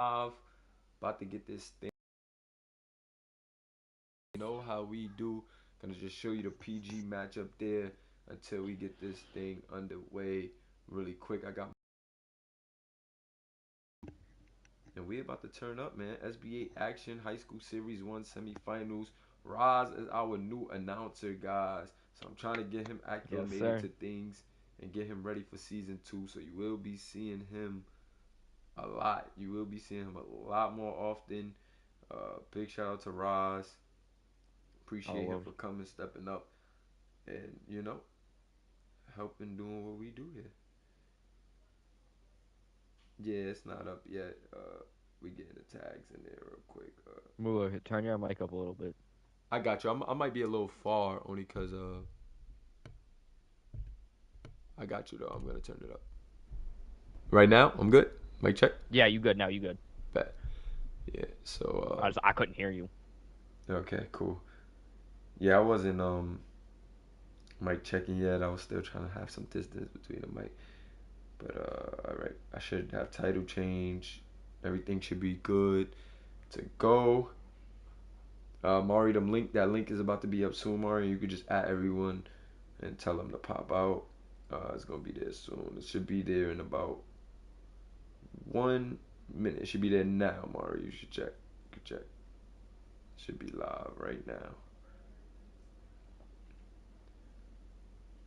live. About to get this thing. You know how we do. Gonna just show you the PG matchup there until we get this thing underway really quick. And we about to turn up, man. SBA Action High School Series 1 semifinals. Roz is our new announcer, guys. So I'm trying to get him Yes, acclimated sir. to things and get him ready for season 2. So you will be seeing him a lot. You will be seeing him a lot more often. Big shout out to Roz. Oh, Appreciate him well, for coming, stepping up, and helping doing what we do here. Yeah, it's not up yet. We getting the tags in there real quick. Mueller, turn your mic up a little bit. I got you. I might be a little far only because I got you though. I'm gonna turn it up. Right now, I'm good. Mic check. Yeah, you good now. You good. Bet. Yeah. So I couldn't hear you. okay, cool. Yeah, I wasn't mic checking yet. I was still trying to have some distance between the mic. But all right, I should have title change. Everything should be good to go. Mari, that link is about to be up soon, Mari. You could just add everyone and tell them to pop out. It's gonna be there soon. It should be there in about 1 minute. It should be there now, Mari. You should check. You can check. It should be live right now.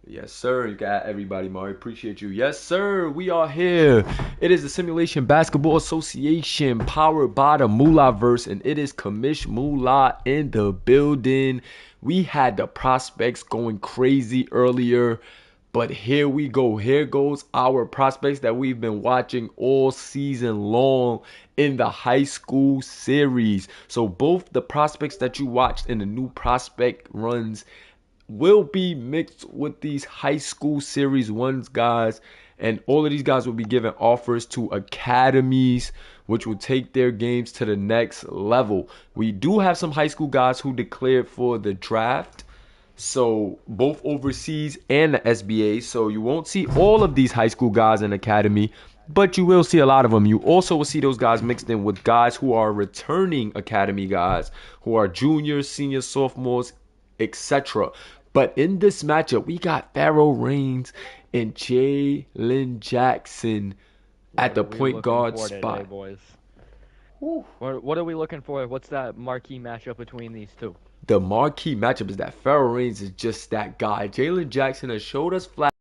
Yes, sir. You got everybody, Mari. Appreciate you. Yes, sir. We are here. It is the Simulation Basketball Association powered by the Mulaverse, and it is Commish Mula in the building. We had the prospects going crazy earlier, but here we go. Here goes our prospects that we've been watching all season long in the high school series. So both the prospects that you watched in the new prospect runs will be mixed with these high school series ones guys, and all of these guys will be given offers to academies which will take their games to the next level. We do have some high school guys who declared for the draft, so both overseas and the SBA, so you won't see all of these high school guys in academy, but you will see a lot of them. You also will see those guys mixed in with guys who are returning academy guys, who are juniors, seniors, sophomores, etc. But in this matchup, we got Pharaoh Reigns and Jalen Jackson at What the are we point looking guard for today, spot. boys? Whew. What are we looking for? What's that marquee matchup between these two? The marquee matchup is that Pharaoh Reigns is just that guy. Jalen Jackson has showed us flat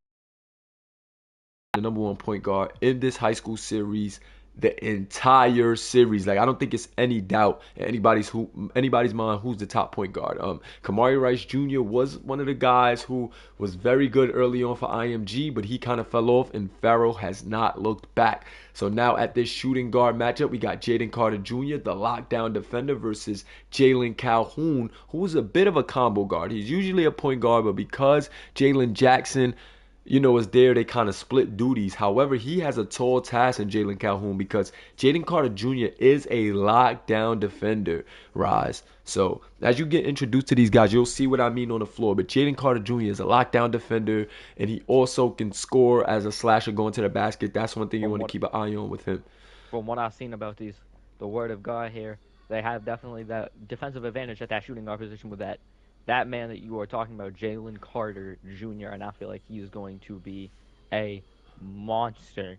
the number one point guard in this high school series, the entire series. Like, I don't think it's any doubt in anybody's mind who's the top point guard. Kamari Rice Jr. was one of the guys who was very good early on for IMG, but he kind of fell off, and Farrell has not looked back. So now at this shooting guard matchup, we got Jaden Carter Jr., the lockdown defender, versus Jalen Calhoun, who's a bit of a combo guard. He's usually a point guard, but because Jalen Jackson is there, they kind of split duties. However, he has a tall task in Jalen Calhoun because Jaden Carter Jr. is a lockdown defender, Rise. So as you get introduced to these guys, you'll see what I mean on the floor. But Jaden Carter Jr. is a lockdown defender, and he also can score as a slasher going to the basket. That's one thing you From want to what keep an eye on with him. from what I've seen about the word of God here, they have definitely that defensive advantage at that shooting guard position with that man that you are talking about, Jalen Carter Jr., and I feel like he is going to be a monster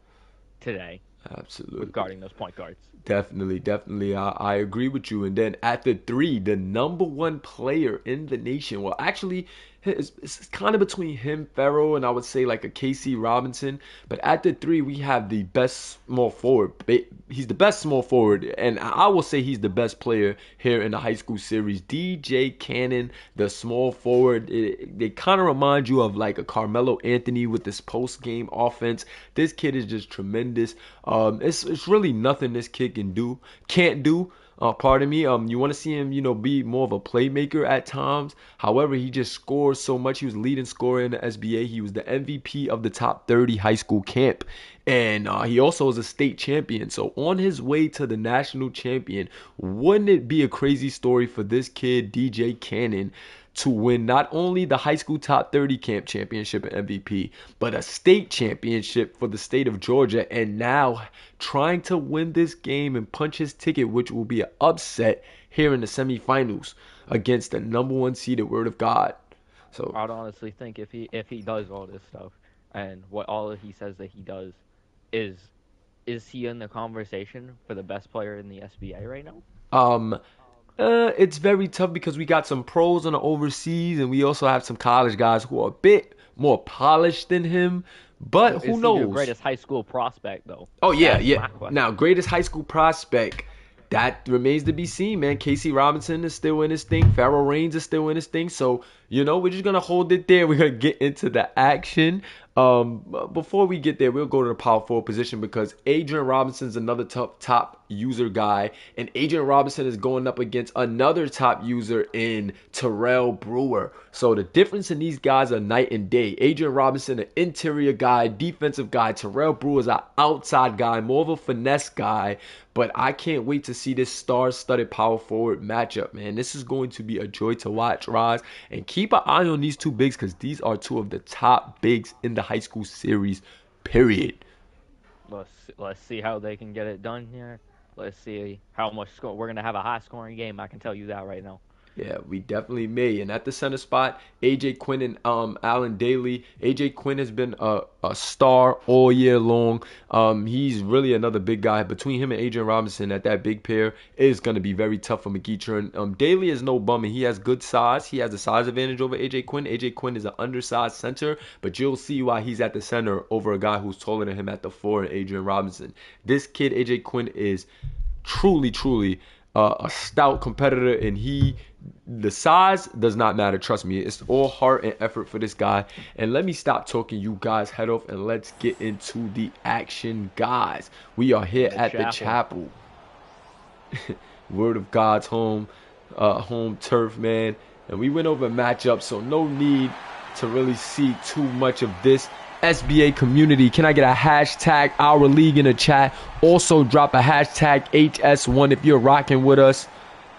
today with Absolutely. guarding those point guards. Definitely, definitely. I agree with you. And then at the three, the number one player in the nation. Well, actually, it's kind of between him, Farrell, and I would say like a KC Robinson. But at the three, we have the best small forward. He's the best small forward, and I will say he's the best player here in the high school series. DJ Cannon, the small forward. They kind of remind you of like a Carmelo Anthony with this post game offense. This kid is just tremendous. It's really nothing this kid can't do. Pardon me. You want to see him, be more of a playmaker at times. However, he just scores so much. He was leading scorer in the SBA. He was the MVP of the top 30 high school camp, and he also is a state champion. So on his way to the national champion, wouldn't it be a crazy story for this kid, DJ Cannon, to win not only the high school top 30 camp championship and MVP, but a state championship for the state of Georgia, and now trying to win this game and punch his ticket, which will be an upset here in the semifinals against the number one seeded Word of God. So I'd honestly think if he does all this stuff and what all he says that he does, is is he in the conversation for the best player in the SBA right now? um it's very tough because we got some pros on the overseas and we also have some college guys who are a bit more polished than him. But who Is he the knows? greatest high school prospect though? Oh yeah, That's yeah. my question. Now, greatest high school prospect, that remains to be seen, man. Casey Robinson is still in his thing. Farrell Reigns is still in his thing. So, we're just gonna hold it there. We're gonna get into the action. Before we get there, we'll go to the power forward position because Adrian Robinson's another top user guy, and Adrian Robinson is going up against another top user in Terrell Brewer. So the difference in these guys are night and day. Adrian Robinson, an interior guy, defensive guy. Terrell Brewer is an outside guy, more of a finesse guy. But I can't wait to see this star-studded power forward matchup, man. This is going to be a joy to watch, Roz. And keep an eye on these two bigs because these are two of the top bigs in the high school series, period. Let's see how they can get it done here. Let's see how much score. We're gonna have a high scoring game. I can tell you that right now. Yeah, we definitely may. And at the center spot, AJ Quinn and Allen Daly. AJ Quinn has been a star all year long. He's really another big guy. Between him and Adrian Robinson at that big pair is going to be very tough for McEachern. Daly is no bum, and he has good size. He has a size advantage over AJ Quinn. AJ Quinn is an undersized center, but you'll see why he's at the center over a guy who's taller than him at the four, Adrian Robinson. This kid, AJ Quinn, is truly a stout competitor, and the size does not matter. Trust me, it's all heart and effort for this guy. And let me stop talking you guys head off and let's get into the action, guys. We are here The at the chapel. chapel. Word of God's home turf, man. And we went over matchups, so no need to really see too much of this. SBA community, can I get a hashtag our league in the chat? Also drop a hashtag HS1 if you're rocking with us.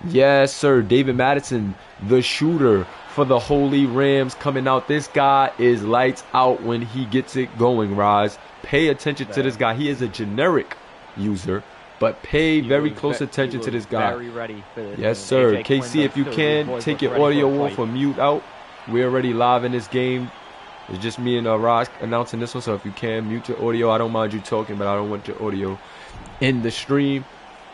Yes, sir. David Madison, the shooter for the Holy Rams, coming out. This guy is lights out when he gets it going, Roz. Pay attention to this guy. He is a generic user, but pay very close attention to this guy. Very ready for this. Yes, sir. AJ Quinn KC, if you does too. These can, boys take look your ready for audio a off fight. or mute out. We're already live in this game. It's just me and Roz announcing this one, so if you can, mute your audio. I don't mind you talking, but I don't want your audio in the stream.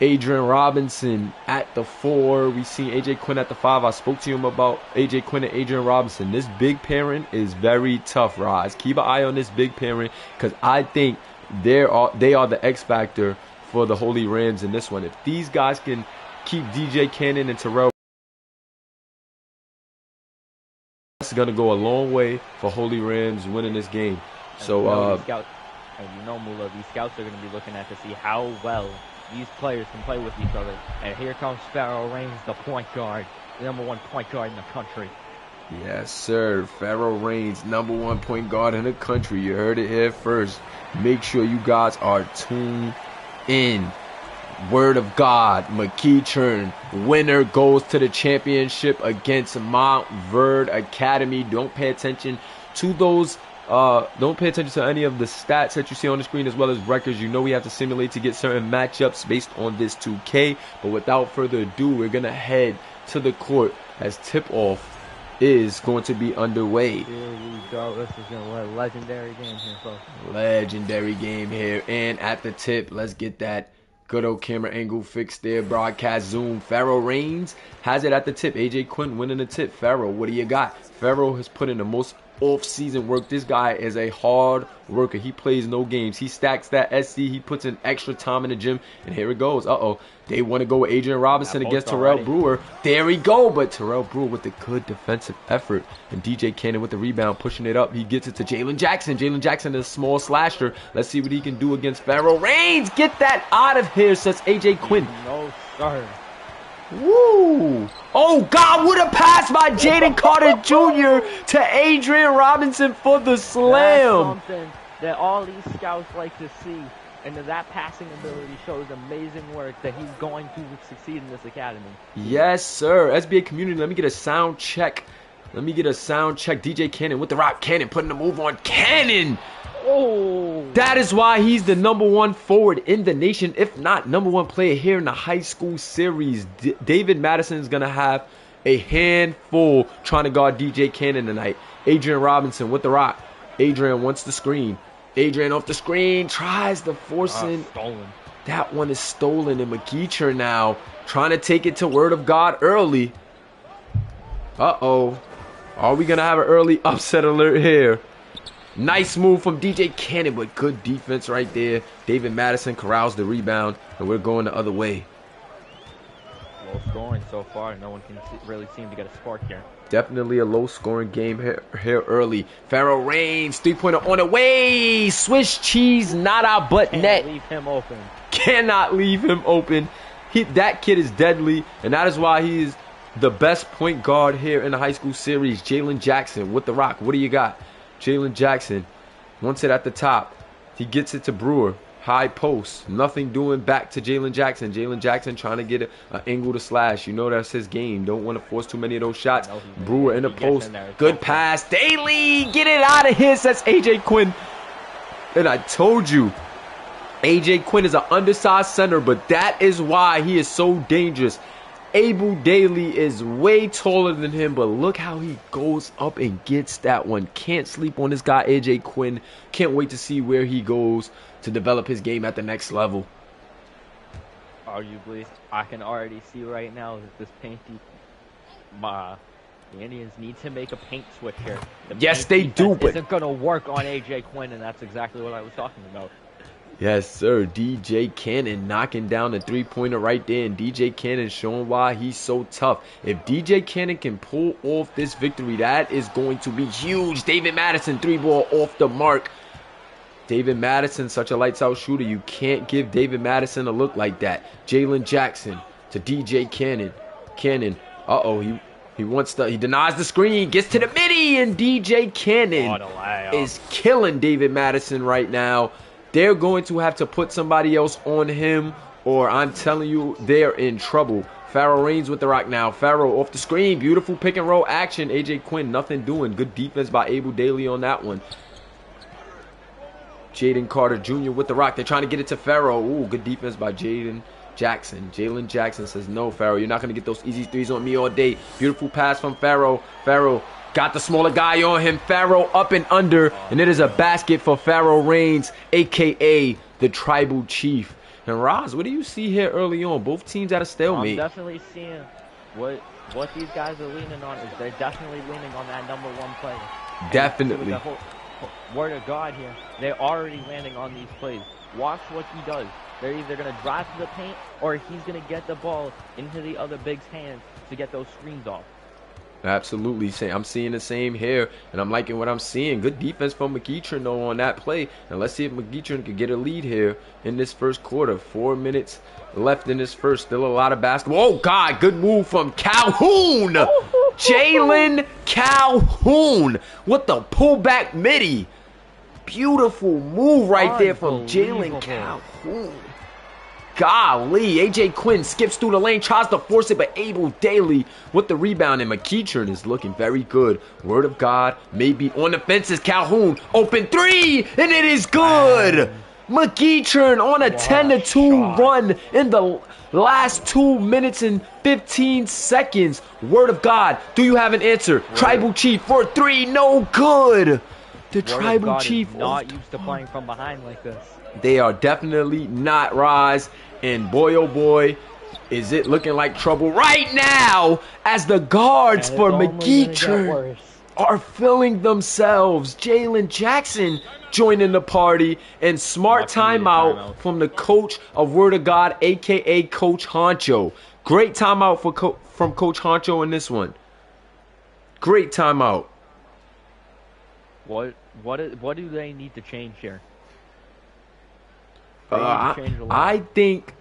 Adrian Robinson at the 4. We seen AJ Quinn at the 5. I spoke to him about AJ Quinn and Adrian Robinson. This big pairing is very tough, Roz. Keep an eye on this big pairing because I think they are the X factor for the Holy Rams in this one. If these guys can keep DJ Cannon and Terrell, it's gonna go a long way for Holy Rams winning this game. So Mula, these scouts are going to be looking at to see how well these players can play with each other. And here comes Farrell Reigns, the point guard, the number one point guard in the country. yes, sir. Farrell Reigns, number one point guard in the country. You heard it here first. Make sure you guys are tuned in. Word of God, McEachern, winner goes to the championship against Mount Verde Academy. Don't pay attention to those. Don't pay attention to any of the stats that you see on the screen as well as records. You know we have to simulate to get certain matchups based on this 2K. But without further ado, we're going to head to the court as tip-off is going to be underway. Here we go. This is a legendary game here, folks. Legendary game here. And at the tip, let's get that good old camera angle fixed there. Broadcast zoom. Farrell Reigns has it at the tip. AJ Quinn winning the tip. Farrell, what do you got? Farrell has put in the most off-season work. This guy is a hard worker. He plays no games. He stacks that SC. He puts in extra time in the gym. And here it goes. They want to go with Adrian Robinson against Terrell Brewer. There we go. But Terrell Brewer with the good defensive effort. And DJ Cannon with the rebound, pushing it up. He gets it to Jalen Jackson. Jalen Jackson is a small slasher. Let's see what he can do against Farrell Reigns. Get that out of here, says AJ Quinn. No, sir. Woo! Oh, God, what a pass by Jaden Carter Jr. to Adrian Robinson for the That's slam. something that all these scouts like to see. And that passing ability shows amazing work that he's going to succeed in this academy. Yes, sir. SBA community, let me get a sound check Let me get a sound check. DJ Cannon with the rock. Cannon putting the move on. Cannon! Oh! That is why he's the #1 forward in the nation, if not #1 player here in the high school series. David Madison is going to have a handful trying to guard DJ Cannon tonight. Adrian Robinson with the rock. Adrian wants the screen. Adrian off the screen. Tries to force in. Stolen. That one is stolen. And McEachern now trying to take it to Word of God early. Uh-oh. Are we going to have an early upset alert here? Nice move from DJ Cannon, but good defense right there. David Madison corrals the rebound, and we're going the other way. Low scoring so far. No one can really seem to get a spark here. Definitely a low-scoring game here early. Pharaoh Reigns, three-pointer on the way. Swiss cheese, not our butt net. Can't leave him open. Cannot leave him open. That kid is deadly, and that is why he is the best point guard here in the high school series. Jalen Jackson with the rock. What do you got? Jalen Jackson wants it at the top. He gets it to Brewer. High post. Nothing doing back to Jalen Jackson. Jalen Jackson trying to get an angle to slash. You know that's his game. Don't want to force too many of those shots. Brewer in the post. Good pass. Daly, get it out of here, says AJ Quinn. And I told you, AJ Quinn is an undersized center, but that is why he is so dangerous. Abel Daly is way taller than him, but look how he goes up and gets that one. Can't sleep on this guy, AJ Quinn. Can't wait to see where he goes to develop his game at the next level. Arguably, I can already see right now that this painty, the Indians need to make a paint switch here. Yes, they do, but isn't going to work on AJ Quinn, and that's exactly what I was talking about. Yes, sir. DJ Cannon knocking down the three-pointer right there. And DJ Cannon showing why he's so tough. If DJ Cannon can pull off this victory, that is going to be huge. David Madison, three-ball off the mark. David Madison, such a lights-out shooter. You can't give David Madison a look like that. Jalen Jackson to DJ Cannon. Cannon, uh-oh, he denies the screen, gets to the midi, and DJ Cannon is killing David Madison right now. They're going to have to put somebody else on him, or I'm telling you, they're in trouble. Pharaoh Reigns with the rock now. Pharaoh off the screen. Beautiful pick and roll action. AJ Quinn, nothing doing. Good defense by Abel Daly on that one. Jaden Carter Jr. with the rock. They're trying to get it to Pharaoh. Ooh, good defense by Jaden Jackson. Jalen Jackson says, no, Pharaoh, you're not going to get those easy threes on me all day. Beautiful pass from Pharaoh. Pharaoh got the smaller guy on him. Pharaoh up and under. And it is a basket for Pharaoh Reigns, a.k.a. the Tribal Chief. And Roz, what do you see here early on? Both teams at a stalemate. I'm definitely seeing what these guys are leaning on. Is they're definitely leaning on that #1 player. Definitely. And with the word of God here, they're already landing on these plays. Watch what he does. They're either going to drive to the paint, or he's going to get the ball into the other big's hands to get those screens off. Absolutely. I'm seeing the same here, and I'm liking what I'm seeing. Good defense from McEachern, though, on that play. And let's see if McEachern can get a lead here in this first quarter. 4 minutes left in this first. Still a lot of basketball. Oh, God. Good move from Calhoun. Jalen Calhoun with the pullback midi. Beautiful move right there from Jalen Calhoun. Golly, AJ Quinn skips through the lane, tries to force it, but Abel Daly with the rebound, and McEachern is looking very good. Word of God, maybe on the fences. Calhoun, open three, and it is good. McEachern on a 10-2 run in the last 2 minutes and 15 seconds. Word of God, do you have an answer? Tribal Chief for three, no good. The Tribal Chief not used to playing from behind like this. They are definitely not, Roz. And boy, oh boy, is it looking like trouble right now as the guards for McEachern are filling themselves. Jalen Jackson joining the party, and smart timeout from the coach of Word of God, a.k.a. Coach Honcho. Great timeout from Coach Honcho in this one. Great timeout. What do they need to change here? I think,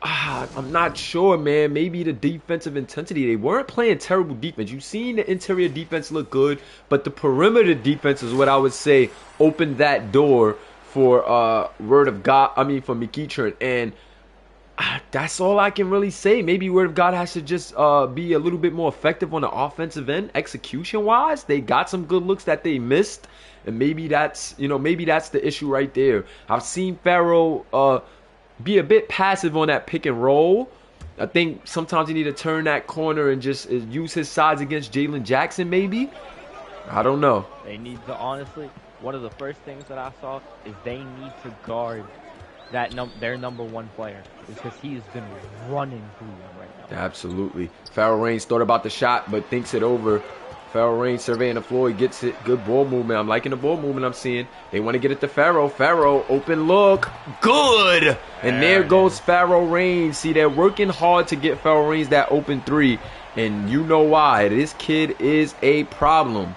I'm not sure, man. Maybe the defensive intensity. They weren't playing terrible defense. You've seen the interior defense look good, but the perimeter defense is what I would say opened that door for Word of God. I mean, for McEachern. And That's all I can really say. Maybe Word of God has to just be a little bit more effective on the offensive end, execution wise. They got some good looks that they missed, and maybe that's maybe that's the issue right there. I've seen Pharaoh be a bit passive on that pick and roll. I think sometimes you need to turn that corner and just use his size against Jalen Jackson. Maybe, I don't know. They need to, honestly, one of the first things that I saw is they need to guard their number one player, because he's been running through them right now. Absolutely. Pharaoh Reigns thought about the shot, but thinks it over. Pharaoh Reigns surveying the floor. He gets it. Good ball movement. I'm liking the ball movement I'm seeing. They want to get it to Pharaoh. Pharaoh, open look. Good. And there goes Pharaoh Reigns. See, they're working hard to get Pharaoh Reigns that open three. And you know why. This kid is a problem.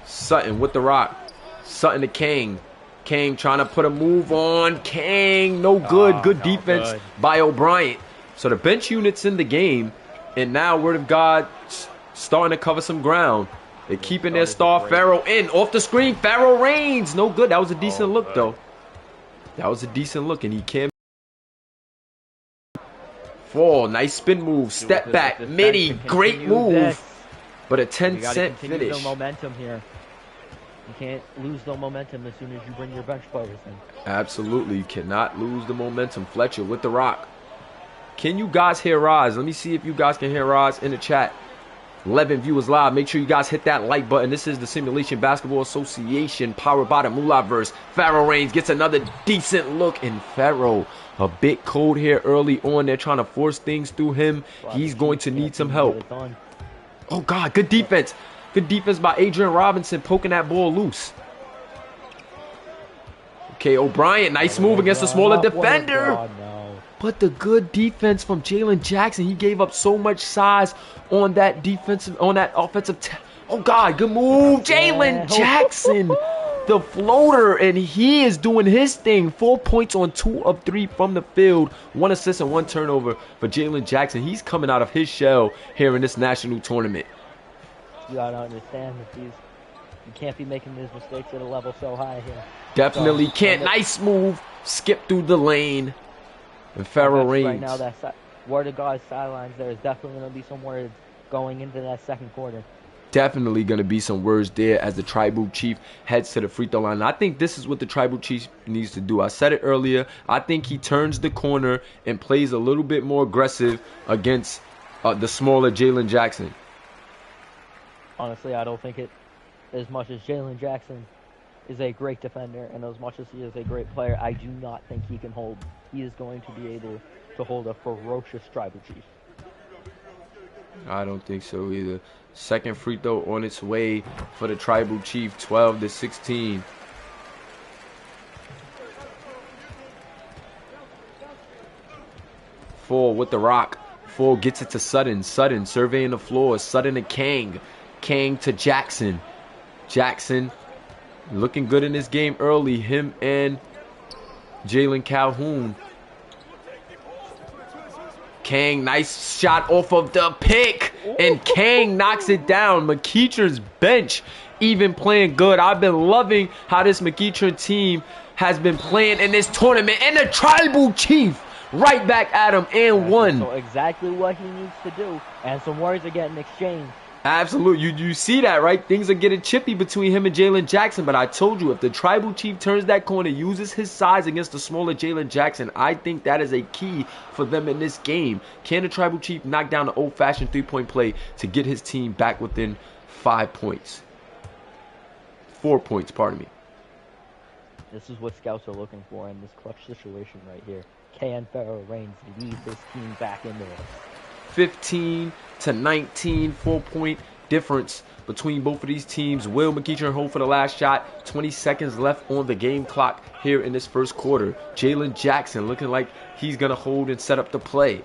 Sutton with the rock. Sutton to King. King trying to put a move on. King, no good. Good defense by O'Brien. So the bench unit's in the game. And now Word of God starting to cover some ground. They're keeping their star Pharaoh in. Off the screen, Pharaoh Reigns. No good. That was a decent look, though. That was a decent look. And he can't fall. Nice spin move. Step back. Midi. Great move. But a 10-cent finish. The momentum here. You can't lose the momentum as soon as you bring your bench players in. Absolutely. You cannot lose the momentum. Fletcher with the rock. Can you guys hear Roz? Let me see if you guys can hear Roz in the chat. 11 viewers live. Make sure you guys hit that like button. This is the Simulation Basketball Association powered by the Mulaverse. Pharaoh Reigns gets another decent look. And Pharaoh, a bit cold here early on. They're trying to force things through him. He's going to need some help. Oh, God. Good defense. Good defense by Adrian Robinson poking that ball loose. Okay, O'Brien. Nice move against the smaller defender. But the good defense from Jalen Jackson. He gave up so much size on that offensive. Oh, God. Good move. Jalen Jackson. The floater. And he is doing his thing. 4 points on 2 of 3 from the field. 1 assist and 1 turnover for Jalen Jackson. He's coming out of his shell here in this national tournament. You gotta understand that you can't be making these mistakes at a level so high here. Definitely can't. Nice move. Skip through the lane. And Pharaoh Reigns. Right now, that Word of God sidelines, there is definitely going to be some words going into that second quarter. Definitely going to be some words there as the Tribal Chief heads to the free throw line. And I think this is what the Tribal Chief needs to do. I said it earlier. I think he turns the corner and plays a little bit more aggressive against the smaller Jalen Jackson. Honestly, I don't think it, as much as Jalen Jackson is a great defender and as much as he is a great player, I do not think he is going to be able to hold a ferocious Tribal Chief. I don't think so either. Second free throw on its way for the Tribal Chief, 12-16. Full with the rock. Full gets it to Sutton. Sutton surveying the floor. Sutton to Kang. Kang to Jackson. Jackson looking good in this game early. Him and Jalen Calhoun. Kang, nice shot off of the pick. And Kang knocks it down. McEachern's bench even playing good. I've been loving how this McEachern team has been playing in this tournament. And the Tribal Chief right back at him and won. So exactly what he needs to do. And some words are getting exchanged. Absolutely. You see that, right? Things are getting chippy between him and Jalen Jackson. But I told you, if the Tribal Chief turns that corner, uses his size against the smaller Jalen Jackson, I think that is a key for them in this game. Can the Tribal Chief knock down the old-fashioned three-point play to get his team back within 5 points? 4 points, pardon me. This is what scouts are looking for in this clutch situation right here. Can Pharaoh Reigns lead this team back into it? 15-19, 4-point difference between both of these teams. Will McEachern hold for the last shot? 20 seconds left on the game clock here in this first quarter. Jalen Jackson looking like he's going to hold and set up the play.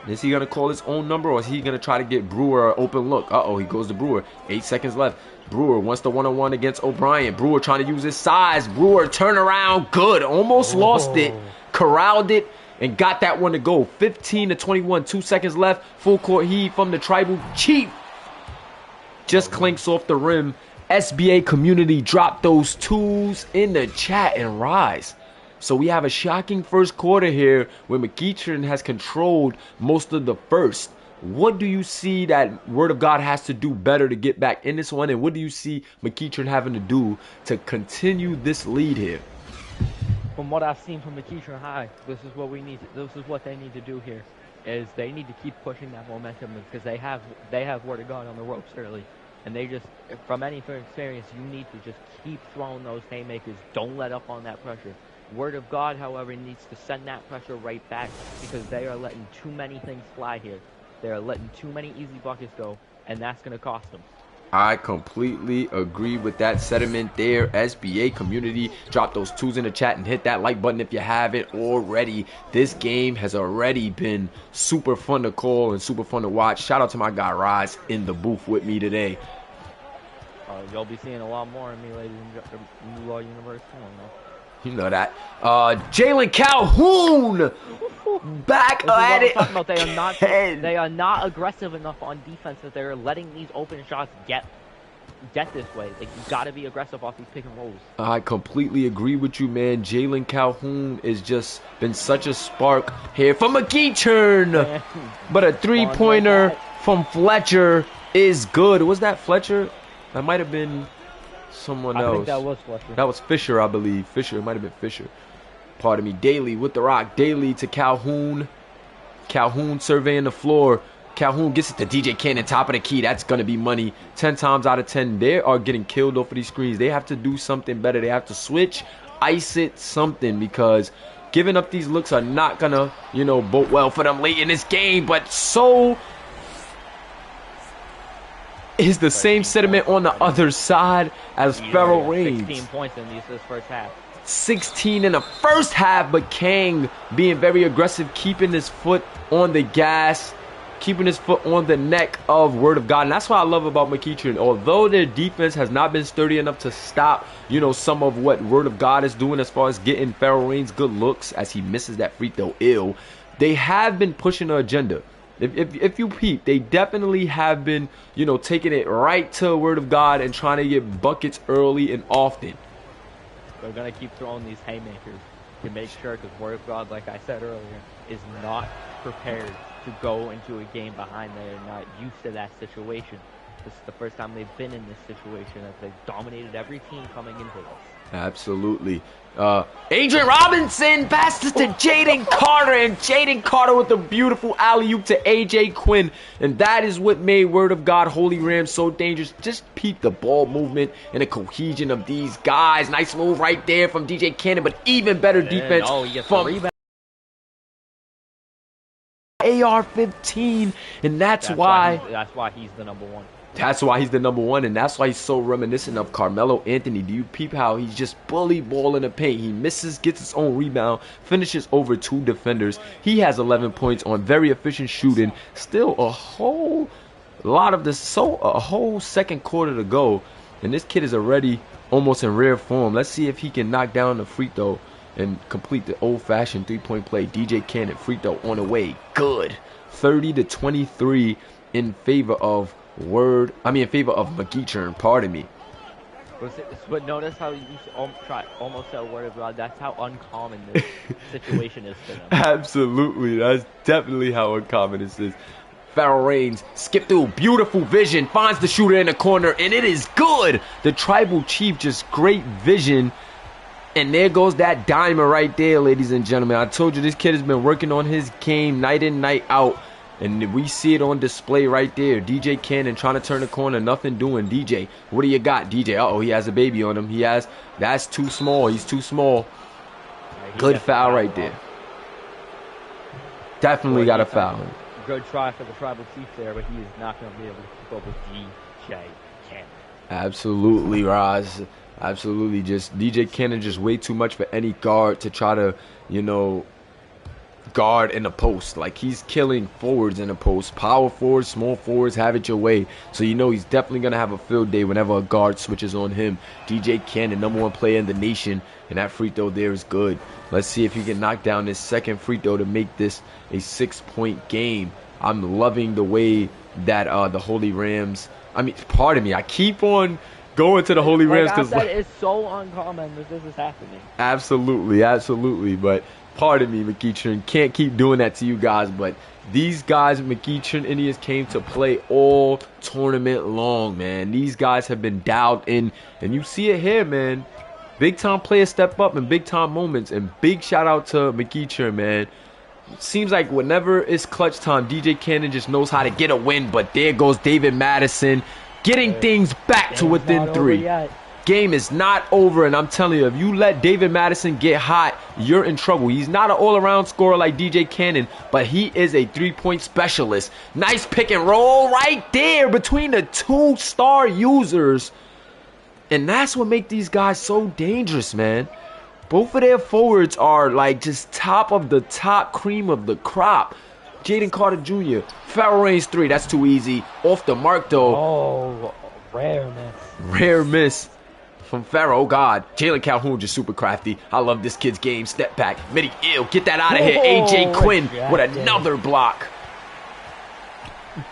Is he going to call his own number, or is he going to try to get Brewer an open look? Uh-oh, he goes to Brewer. 8 seconds left. Brewer wants the one-on-one against O'Brien. Brewer trying to use his size. Brewer turn around. Good. Almost lost it. Corralled it. And got that one to go. 15-21. 2 seconds left. Full court heave from the Tribal Chief. Just clinks off the rim. SBA community, drop those twos in the chat and rise. So we have a shocking first quarter here where McEachern has controlled most of the first. What do you see that Word of God has to do better to get back in this one? And what do you see McEachern having to do to continue this lead here? From what I've seen from McEachern High, this is what we need. This is what they need to do here, is they need to keep pushing that momentum because they have Word of God on the ropes early, and they just, from any experience, you need to just keep throwing those haymakers. Don't let up on that pressure. Word of God, however, needs to send that pressure right back because they are letting too many things fly here. They are letting too many easy buckets go, and that's going to cost them. I completely agree with that sentiment there. SBA community, drop those twos in the chat and hit that like button if you haven't already. This game has already been super fun to call and super fun to watch. Shout out to my guy Rise in the booth with me today. You'll be seeing a lot more of me, ladies and gentlemen. New Universe. You know that. Jalen Calhoun back at it. Talking about they are not aggressive enough on defense that they're letting these open shots get this way. Like, you got to be aggressive off these pick and rolls. I completely agree with you, man. Jalen Calhoun has just been such a spark here for McEachern. But a three-pointer from Fletcher is good. Was that Fletcher? That might have been someone else. I think that was Fletcher. That was Fisher, I believe. Fisher, it might have been Fisher. Pardon me. Daly with the rock. Daly to Calhoun. Calhoun surveying the floor. Calhoun gets it to DJ Cannon, top of the key. That's going to be money. 10 times out of 10, they are getting killed off of these screens. They have to do something better. They have to switch, ice it, something, because giving up these looks are not going to, bode well for them late in this game. But so is the same sentiment on the other side as Ferrell Reigns. 16 points in this first half. 16 in the first half, but Kang being very aggressive, keeping his foot on the gas, keeping his foot on the neck of Word of God. And that's what I love about McEachern. Although their defense has not been sturdy enough to stop, some of what Word of God is doing as far as getting Ferrell Reigns good looks as he misses that free throw ill, they have been pushing the agenda. If you peep, they definitely have been, taking it right to Word of God and trying to get buckets early and often. They're going to keep throwing these haymakers to make sure, because Word of God, like I said earlier, is not prepared to go into a game behind. They're not used to that situation. This is the first time they've been in this situation, as they've dominated every team coming into this. Absolutely. Adrian Robinson passes to Jaden Carter, and Jaden Carter with a beautiful alley-oop to AJ Quinn. And that is what made Word of God Holy Rams so dangerous. Just peep the ball movement and the cohesion of these guys. Nice move right there from DJ Cannon, but even better defense from AR-15. And that's why he's the number one. That's why he's the number one, and that's why he's so reminiscent of Carmelo Anthony. Do you peep how he's just bully ball in the paint? He misses, gets his own rebound, finishes over 2 defenders. He has 11 points on very efficient shooting. Still a whole second quarter to go, and this kid is already almost in rare form. Let's see if he can knock down the free throw and complete the old-fashioned three-point play. DJ Cannon, free throw on the way. Good. 30-23 in favor of McEachern, pardon me. But notice how you almost said Word of God. That's how uncommon this situation is for them. Absolutely. That's definitely how uncommon this is. Ferrell Reigns, skip through, beautiful vision, finds the shooter in the corner, and it is good. The Tribal Chief, just great vision. And there goes that diamond right there, ladies and gentlemen. I told you this kid has been working on his game night in, night out. And we see it on display right there. DJ Cannon trying to turn the corner. Nothing doing. DJ, what do you got? DJ, uh-oh, he has a baby on him. That's too small. He's too small. Good foul right there. Definitely got a foul. Good try for the Tribal Chief there, but he is not going to be able to keep up with DJ Cannon. Absolutely, Roz. Absolutely. Just DJ Cannon just way too much for any guard to try to, guard in the post. Like, he's killing forwards in the post. Power forwards, small forwards, have it your way. So he's definitely gonna have a field day whenever a guard switches on him. DJ Cannon, number 1 player in the nation, and that free throw there is good. Let's see if he can knock down this second free throw to make this a 6-point game. I'm loving the way that the Holy Rams, I keep on Going to the Holy Like Rams I because said, it's so uncommon that this is happening. absolutely, absolutely. But pardon me, McEachern, can't keep doing that to you guys. But these guys, McEachern Indians, came to play all tournament long, man. These guys have been dialed in, and you see it here, man. Big time players step up in big time moments, and big shout out to McEachern, man. Seems like whenever it's clutch time, DJ Cannon just knows how to get a win. But there goes David Madison, getting things back to within three. Game is not over, and I'm telling you, if you let David Madison get hot, you're in trouble. He's not an all-around scorer like DJ Cannon, but he is a three-point specialist. Nice pick and roll right there between the two star users. And that's what makes these guys so dangerous, man. Both of their forwards are like just top of the top, cream of the crop. Jaden Carter Jr., foul range 3, that's too easy. Off the mark, though. Oh, rare miss. Rare miss from Farrell. Oh, God. Jalen Calhoun just super crafty. I love this kid's game. Step back. Midi ill. Get that out of here. AJ Quinn with another block.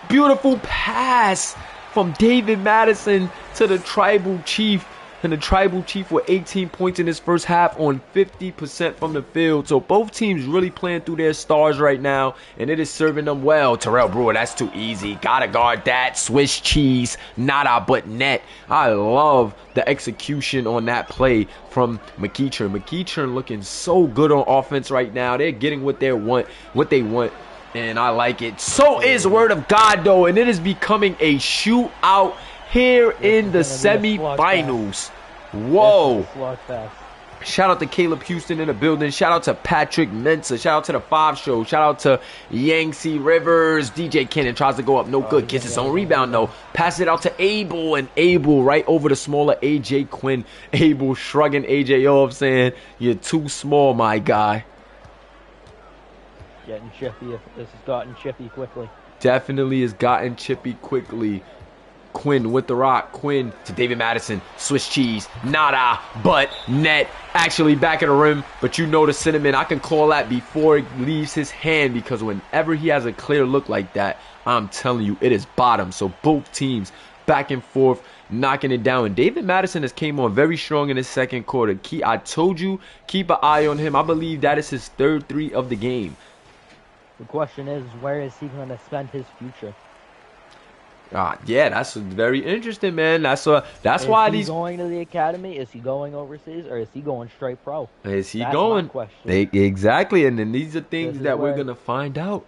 Beautiful pass from David Madison to the Tribal Chief. And the Tribal Chief with 18 points in his first half on 50% from the field. So both teams really playing through their stars right now, and it is serving them well. Terrell Brewer, that's too easy. Gotta guard that. Swiss cheese, nada but net. I love the execution on that play from McEachern. McEachern looking so good on offense right now. They're getting what they want. And I like it. So is Word of God, though, and it is becoming a shootout here in the semifinals. Whoa. Shout out to Caleb Houston in the building. Shout out to Patrick Mensah. Shout out to the 5 Show. Shout out to Yangtze Rivers. DJ Cannon tries to go up. No good. Gets his own rebound, though. Pass it out to Abel. And Abel right over the smaller AJ Quinn. Abel shrugging AJ off, saying, "You're too small, my guy." Getting chippy. This has gotten chippy quickly. Definitely has gotten chippy quickly. Quinn with the rock. Quinn to David Madison. Swiss cheese. Nada but net. Actually back at the rim. But you know the cinnamon. I can call that before it leaves his hand, because whenever he has a clear look like that, I'm telling you, it is bottom. So both teams back and forth, knocking it down. And David Madison has came on very strong in the second quarter. I told you, keep an eye on him. I believe that is his third 3 of the game. The question is, where is he going to spend his future? Yeah, that's very interesting, man. That's why Is he going to the academy? Is he going overseas, or is he going straight pro? Is he That's going? My question. Exactly, and then these are things that we're gonna find out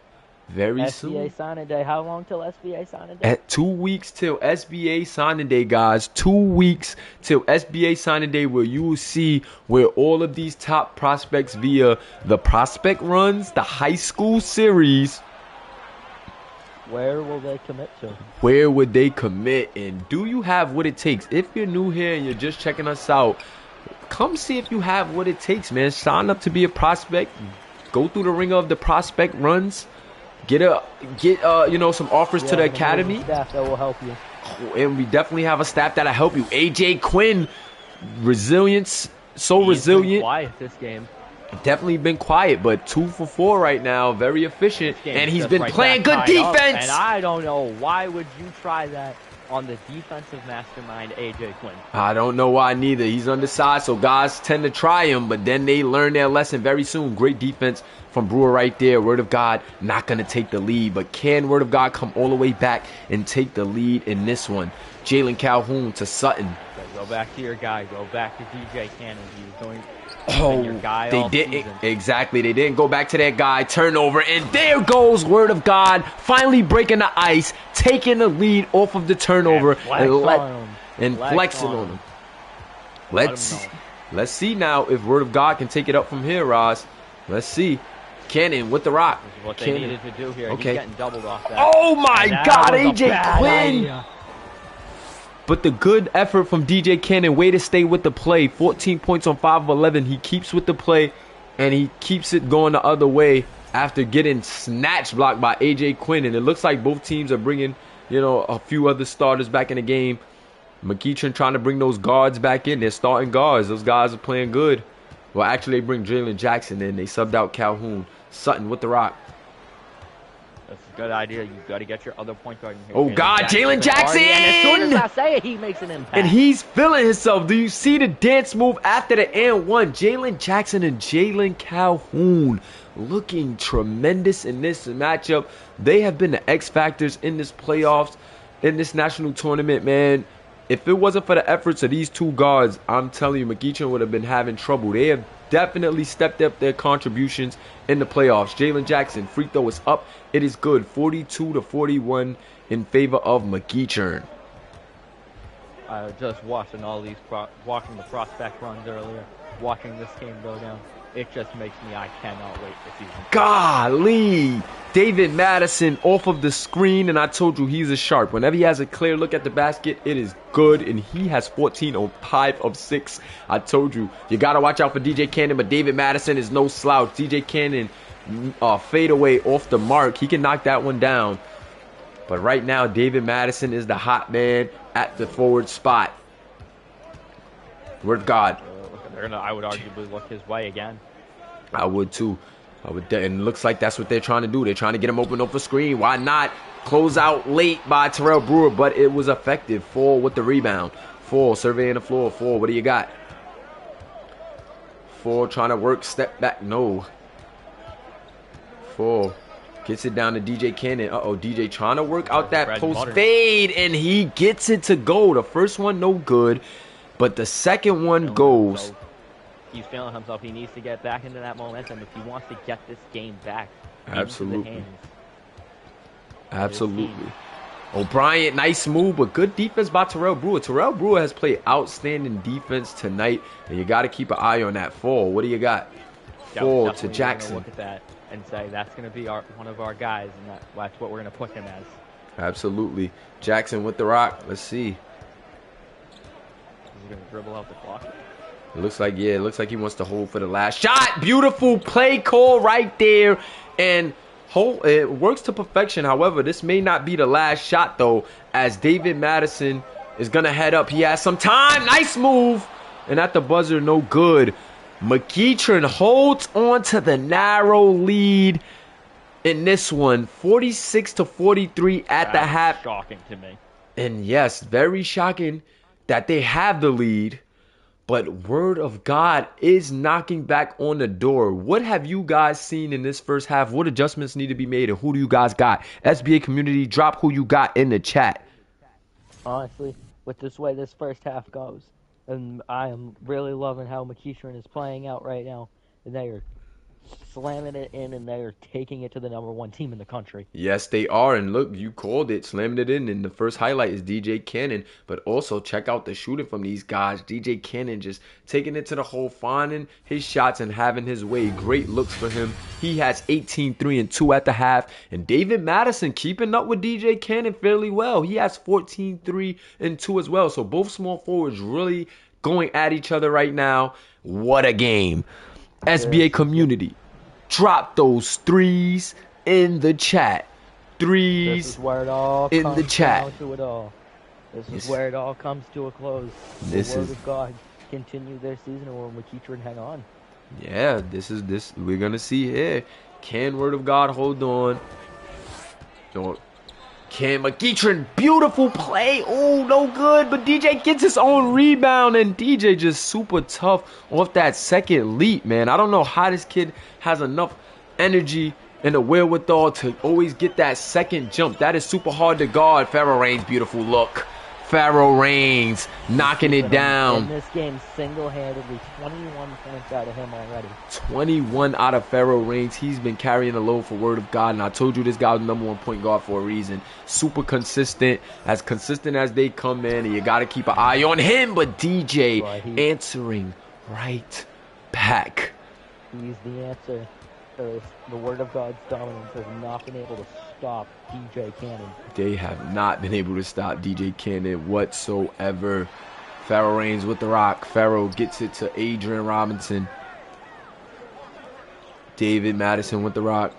very soon. SBA signing day. How long till SBA signing day? At 2 weeks till SBA signing day, guys. 2 weeks till SBA signing day, where you will see where all of these top prospects via the prospect runs, the high school series. Where will they commit to? Where would they commit? And do you have what it takes? If you're new here and you're just checking us out, come see if you have what it takes, man. Sign up to be a prospect. Go through the ringer of the prospect runs. Get some offers to the academy. Staff that will help you. And we definitely have a staff that'll help you. AJ Quinn, resilience, so resilient. Quiet this game. Definitely been quiet, but 2 for 4 right now, very efficient, and he's been playing good defense. And I don't know, why would you try that on the defensive mastermind, AJ Quinn? I don't know why neither. He's undersized, so guys tend to try him, but then they learn their lesson very soon. Great defense from Brewer right there. Word of God not going to take the lead, but can Word of God come all the way back and take the lead in this one? Jalen Calhoun to Sutton. Go back to your guy. Go back to DJ Cannon. He was going... they didn't. Exactly. They didn't go back to that guy. Turnover. And there goes Word of God. Finally breaking the ice. Taking the lead off of the turnover. And flexing on him. Let's see now if Word of God can take it up from here, Roz. Let's see. Cannon with the rock. This is what they needed to do here. Okay. He's getting doubled off that. Oh my God, AJ Quinn. Idea. But the good effort from DJ Cannon, way to stay with the play. 14 points on 5 of 11. He keeps with the play, and he keeps it going the other way after getting snatch blocked by AJ Quinn. And it looks like both teams are bringing, a few other starters back in the game. McEachern trying to bring those guards back in. They're starting guards. Those guys are playing good. Well, actually, they bring Jalen Jackson in. They subbed out Calhoun. Sutton with the rock. That's a good idea. You got to get your other point guard in here. Oh, God, Jalen Jackson! And as soon as I say it, he makes an impact. And he's feeling himself. Do you see the dance move after the and one? Jalen Jackson and Jalen Calhoun looking tremendous in this matchup. They have been the X factors in this playoffs, in this national tournament, man. If it wasn't for the efforts of these two guards, I'm telling you, McEachern would have been having trouble. They have definitely stepped up their contributions in the playoffs. Jalen Jackson, free throw is up. It is good, 42-41 in favor of McEachern. I just watching all these, watching the prospect runs earlier, watching this game go down. It just makes me, I cannot wait this season. Golly! David Madison off of the screen, and I told you he's a sharp. Whenever he has a clear look at the basket, it is good, and he has 14 on 5 of 6. I told you, you got to watch out for DJ Cannon, but David Madison is no slouch. DJ Cannon, fade away off the mark. He can knock that one down. But right now, David Madison is the hot man at the forward spot. Word God. I would arguably look his way again. I would too. And it looks like that's what they're trying to do. They're trying to get him open up the screen. Why not? Close out late by Terrell Brewer, but it was effective. 4 with the rebound. 4 surveying the floor. 4. What do you got? 4 trying to work. Step back. No. 4 gets it down to DJ Cannon. DJ trying to work out that post fade, and he gets it to go. The first one no good, but the second one goes. He's feeling himself. He needs to get back into that momentum if he wants to get this game back. Absolutely. Absolutely. O'Brien, nice move, but good defense by Terrell Brewer. Terrell Brewer has played outstanding defense tonight, and you got to keep an eye on that. 4. What do you got? 4 to Jackson. Look at that and say that's going to be one of our guys, and that's what we're going to put him as. Absolutely. Jackson with the rock. Let's see. He's going to dribble out the clock. It looks like, yeah, it looks like he wants to hold for the last shot. Beautiful play call right there. And it works to perfection. However, this may not be the last shot, though, as David Madison is going to head up. He has some time. Nice move. And at the buzzer, no good. McEachern holds on to the narrow lead in this one. 46-43 at the half. Shocking to me. And yes, very shocking that they have the lead. But Word of God is knocking back on the door. What have you guys seen in this first half? What adjustments need to be made? And who do you guys got? SBA community, drop who you got in the chat. Honestly, with this way this first half goes, and I am really loving how McEachern is playing out right now. And they are slamming it in, and they are taking it to the #1 team in the country. Yes, they are. And look, you called it, slamming it in. And the first highlight is DJ Cannon. But also check out the shooting from these guys. DJ Cannon just taking it to the hole, finding his shots and having his way. Great looks for him. He has 18, 3, and 2 at the half. And David Madison keeping up with DJ Cannon fairly well. He has 14, 3, and 2 as well. So both small forwards really going at each other right now. What a game. SBA community, drop those threes in the chat. Threes this is where it all in comes the chat. Down to it all. This is where it all comes to a close. This the Word is of God continue their season, or McEachern hang on. Yeah, this we're gonna see here. Can Word of God hold on? Can McEachern, beautiful play. Oh, no good. But DJ gets his own rebound, and DJ just super tough off that second leap, man. I don't know how this kid has enough energy and the wherewithal to always get that second jump. That is super hard to guard. Pharaoh Reigns, beautiful look. Pharaoh Reigns knocking it down. In this game, single-handedly, 21 points out of him already. 21 out of Pharaoh Reigns. He's been carrying the load for Word of God, and I told you this guy was #1 point guard for a reason. Super consistent as they come, man, and you got to keep an eye on him. But DJ answering right back. He's the answer. The Word of God's dominance has not been able to stop DJ Cannon. They have not been able to stop DJ Cannon whatsoever. Pharaoh Reigns with the rock. Pharaoh gets it to Adrian Robinson. David Madison with the rock.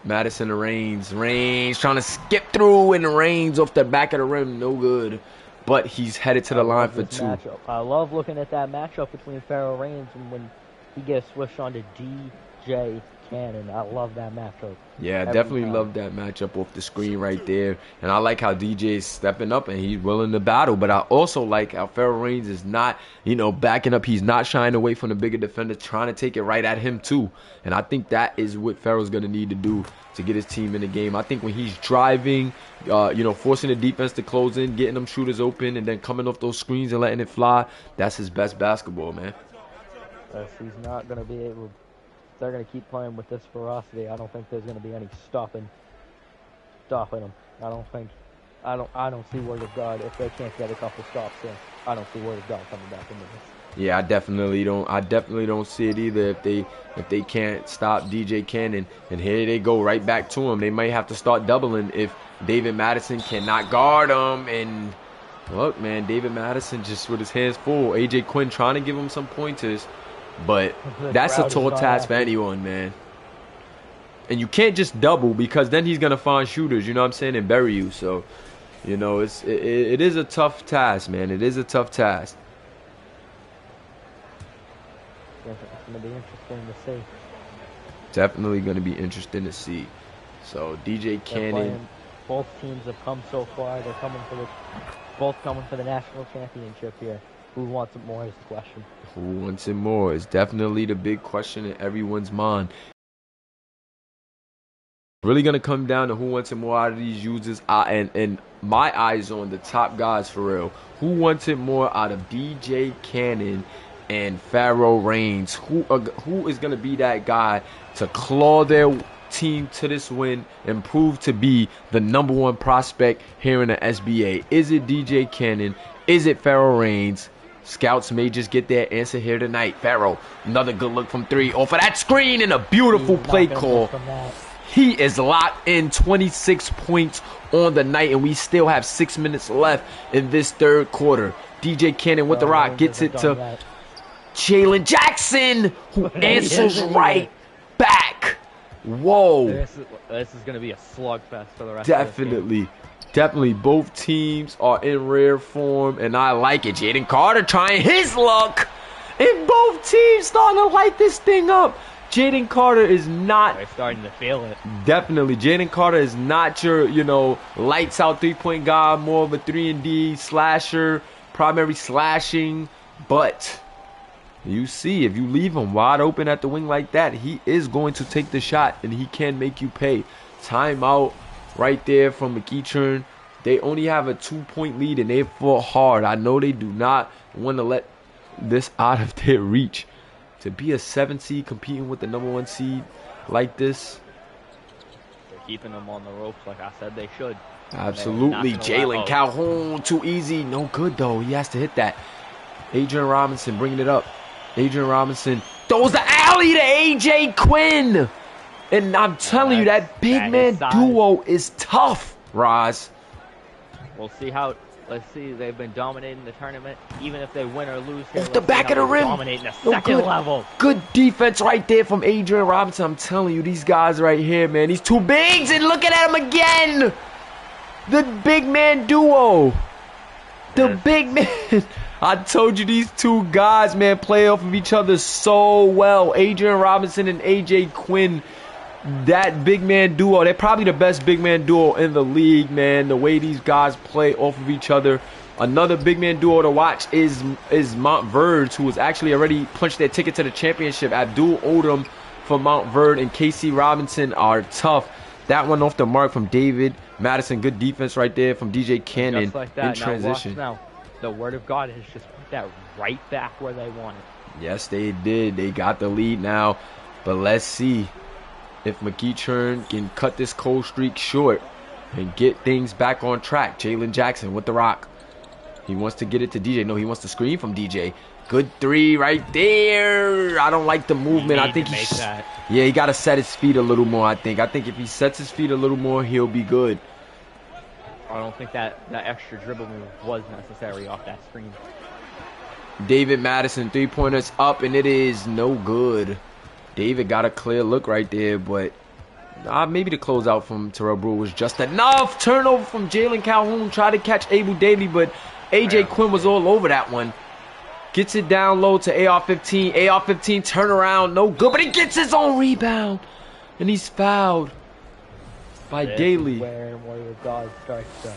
Madison to Reigns. Reigns trying to skip through, and Reigns off the back of the rim. No good. But he's headed to the line for 2. Matchup. I love looking at that matchup between Pharaoh Reigns and when he gets switched on to DJ Cannon. I love that matchup. Yeah, I Every definitely time. love that matchup off the screen right there. And I like how DJ is stepping up and he's willing to battle. But I also like how Pharaoh Reigns is not, backing up. He's not shying away from the bigger defender, trying to take it right at him too. And I think that is what Pharaoh's going to need to do to get his team in the game. I think when he's driving, forcing the defense to close in, getting them shooters open, and then coming off those screens and letting it fly, that's his best basketball, man. He's not going to be able. They're going to keep playing with this ferocity. I don't think there's going to be any stopping him. I don't see Word of God if they can't get a couple stops in. I don't see Word of God coming back into this. Yeah, I definitely don't see it either if they can't stop DJ Cannon. And here they go right back to him. They might have to start doubling if David Madison cannot guard him. And look, man, David Madison just with his hands full. AJ Quinn trying to give him some pointers. But that's a tall task for anyone, man. And you can't just double because then he's gonna find shooters, you know what I'm saying, and bury you. So, it is a tough task, man. It is a tough task. It's gonna be interesting to see. Definitely gonna be interesting to see. So DJ Cannon. Both teams have come so far. They're both coming for the national championship here. Who wants it more is the question. Who wants it more is definitely the big question in everyone's mind. Really gonna come down to who wants it more out of these users. And my eyes on the top guys for real. Who wants it more out of DJ Cannon and Pharaoh Reigns? Who is gonna be that guy to claw their team to this win and prove to be the #1 prospect here in the SBA? Is it DJ Cannon? Is it Pharaoh Reigns? Scouts may just get their answer here tonight. Pharaoh, another good look from 3 off of that screen and a beautiful play call. He is locked in, 26 points on the night, and we still have 6 minutes left in this third quarter. DJ Cannon with the rock gets it to Jalen Jackson, who answers right back. Whoa. This is going to be a slugfest for the rest of the game. Definitely, both teams are in rare form, and I like it. Jaden Carter trying his luck, and both teams starting to light this thing up. Jaden Carter is not... They're starting to feel it. Definitely, Jaden Carter is not your, lights out 3-point guy, more of a 3-and-D slasher, primary slashing, but... You see, if you leave him wide open at the wing like that, he is going to take the shot, and he can make you pay. Timeout right there from McEachern. They only have a 2-point lead, and they fought hard. I know they do not want to let this out of their reach. To be a 7 seed competing with the #1 seed like this. They're keeping them on the ropes like I said they should. Absolutely. Jalen Calhoun, too easy. No good, though. He has to hit that. Adrian Robinson bringing it up. Adrian Robinson throws the alley to AJ Quinn. And I'm telling you, that big man duo is tough, Roz. We'll see how... Let's see. They've been dominating the tournament. Even if they win or lose here, off the back of the rim. Dominating the second level. Good defense right there from Adrian Robinson. I'm telling you, these guys right here, man. These two bigs, and look at him again. The big man duo. The big man. I told you these two guys, man, play off of each other so well. Adrian Robinson and AJ Quinn. That big man duo, they're probably the best big man duo in the league, man. The way these guys play off of each other. Another big man duo to watch is Montverge, who has actually already punched their ticket to the championship. Abdul Odom from Montverge and KC Robinson are tough. That one off the mark from David Madison. Good defense right there from DJ Cannon just like that. in transition. Now, the Word of God has just put that right back where they want it. Yes, they did. They got the lead now. But let's see if McEachern can cut this cold streak short and get things back on track. Jalen Jackson with the rock. He wants to get it to DJ. No, he wants to screen from DJ. Good 3 right there. I don't like the movement. I think he got to set his feet a little more, I think. I think if he sets his feet a little more, he'll be good. I don't think that extra dribble move was necessary off that screen. David Madison, 3-pointers up, and it is no good. David got a clear look right there, but maybe the closeout from Terrell Brewer was just enough. Turnover from Jalen Calhoun. Tried to catch Abel Daly, but AJ Quinn was all over that one. Gets it down low to AR-15. AR-15 turnaround, no good, but he gets his own rebound. And he's fouled by This is Gailey. where Word of God starts to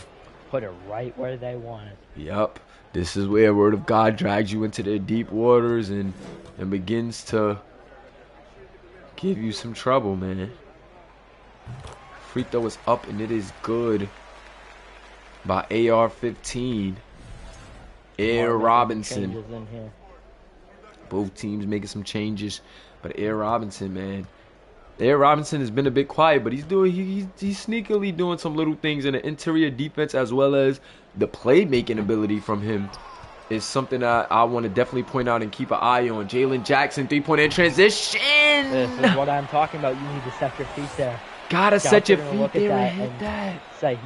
put it right where they want it. Yup. This is where Word of God drags you into their deep waters and begins to give you some trouble, man. Free throw is up and it is good by AR-15. Air Robinson. In here. Both teams making some changes, but Air Robinson, man. Air Robinson has been a bit quiet, but he's sneakily doing some little things in the interior defense, as well as the playmaking ability from him is something I want to definitely point out and keep an eye on. Jalen Jackson, three-point in transition. This is what I'm talking about. You need to set your feet there. Gotta set your feet look there at and hit that. Say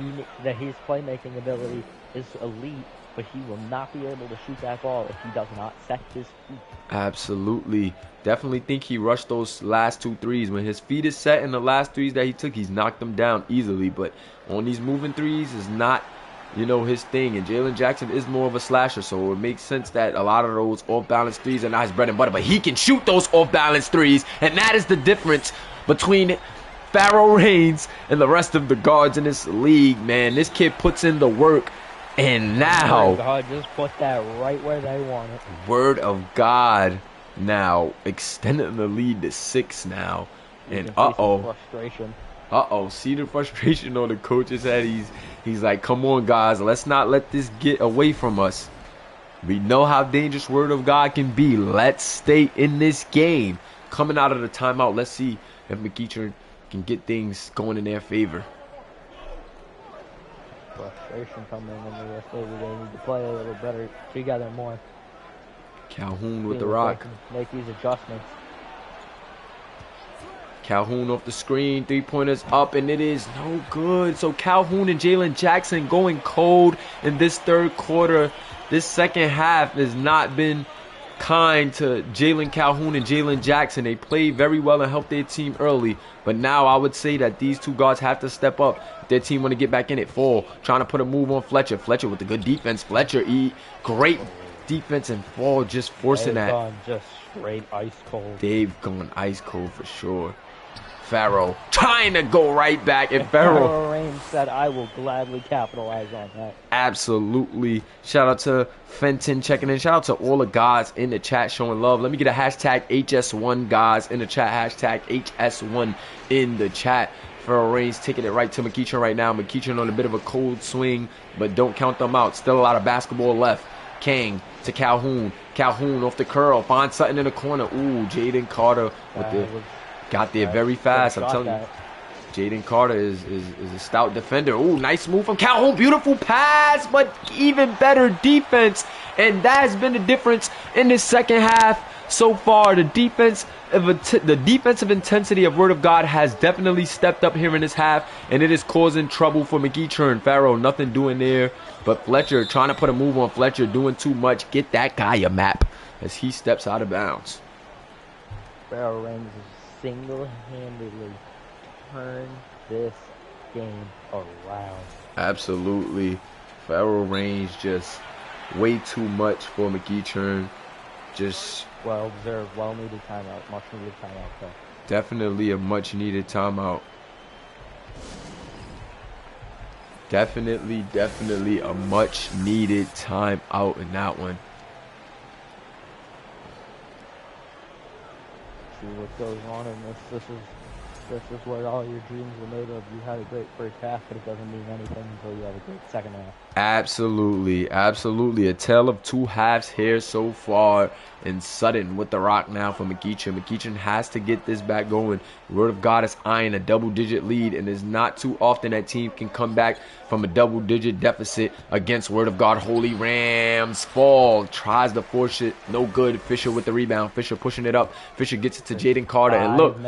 that his playmaking ability is elite, but he will not be able to shoot that ball if he does not set his feet. Absolutely. Definitely think he rushed those last 2 threes. When his feet is set in the last threes that he took, he's knocked them down easily. But on these moving threes is not, his thing. And Jalen Jackson is more of a slasher, so it makes sense that a lot of those off-balance threes are not his bread and butter. But he can shoot those off-balance threes, and that is the difference between Pharaoh Reigns and the rest of the guards in this league, man. This kid puts in the work. And now, God just put that right where they want it. Word of God now extending the lead to 6 now. And frustration. See the frustration on the coach's head. He's like, come on, guys, let's not let this get away from us. We know how dangerous Word of God can be. Let's stay in this game. Coming out of the timeout, let's see if McEachern can get things going in their favor. Frustration coming in the rest of the game. They need to play a little better together more. Calhoun with the rock. Make these adjustments. Calhoun off the screen. 3-pointers up, and it is no good. So Calhoun and Jalen Jackson going cold in this third quarter. This second half has not been kind to Jalen Calhoun and Jalen Jackson. They played very well and helped their team early, but now I would say that these two guards have to step up if their team want to get back in it. Fall trying to put a move on Fletcher. Fletcher with the good defense. Fletcher great defense, and Fall just forcing that. Gone just straight ice cold. They've gone ice cold for sure. Pharaoh trying to go right back, and Pharaoh Reigns said, I will gladly capitalize on that. Absolutely. Shout out to Fenton checking in. Shout out to all the guys in the chat showing love. Let me get a hashtag HS1 guys in the chat. Hashtag HS1 in the chat. Pharaoh Reigns taking it right to McEachern right now. McEachern on a bit of a cold swing, but don't count them out. Still a lot of basketball left. Kang to Calhoun. Calhoun off the curl. Finds something in the corner. Ooh, Jaden Carter with the... Got there very fast. I'm telling you, Jaden Carter is a stout defender. Ooh, nice move from Calhoun. Beautiful pass, but even better defense. And that has been the difference in this second half so far. The defensive intensity of Word of God has definitely stepped up here in this half, and it is causing trouble for McEachern. Pharaoh, nothing doing there. But Fletcher trying to put a move on Fletcher, doing too much. Get that guy a map as he steps out of bounds. Pharaoh Reigns is single-handedly turn this game around. Absolutely. Pharaoh Reigns just way too much for McEachern. Just well-deserved, well-needed timeout. Much-needed timeout, though. Definitely a much-needed timeout. Definitely a much-needed timeout in that one. See what goes on in this. This is where all your dreams were made of. You had a great first half, but it doesn't mean anything until you have a great second half. Absolutely. A tale of two halves here so far. And Sutton with the rock now for McEachern. McEachern has to get this back going. Word of God is eyeing a double-digit lead, and it's not too often that team can come back from a double-digit deficit against Word of God. Holy Rams fall. Tries to force it. No good. Fisher with the rebound. Fisher pushing it up. Fisher gets it to Jaden Carter. And look,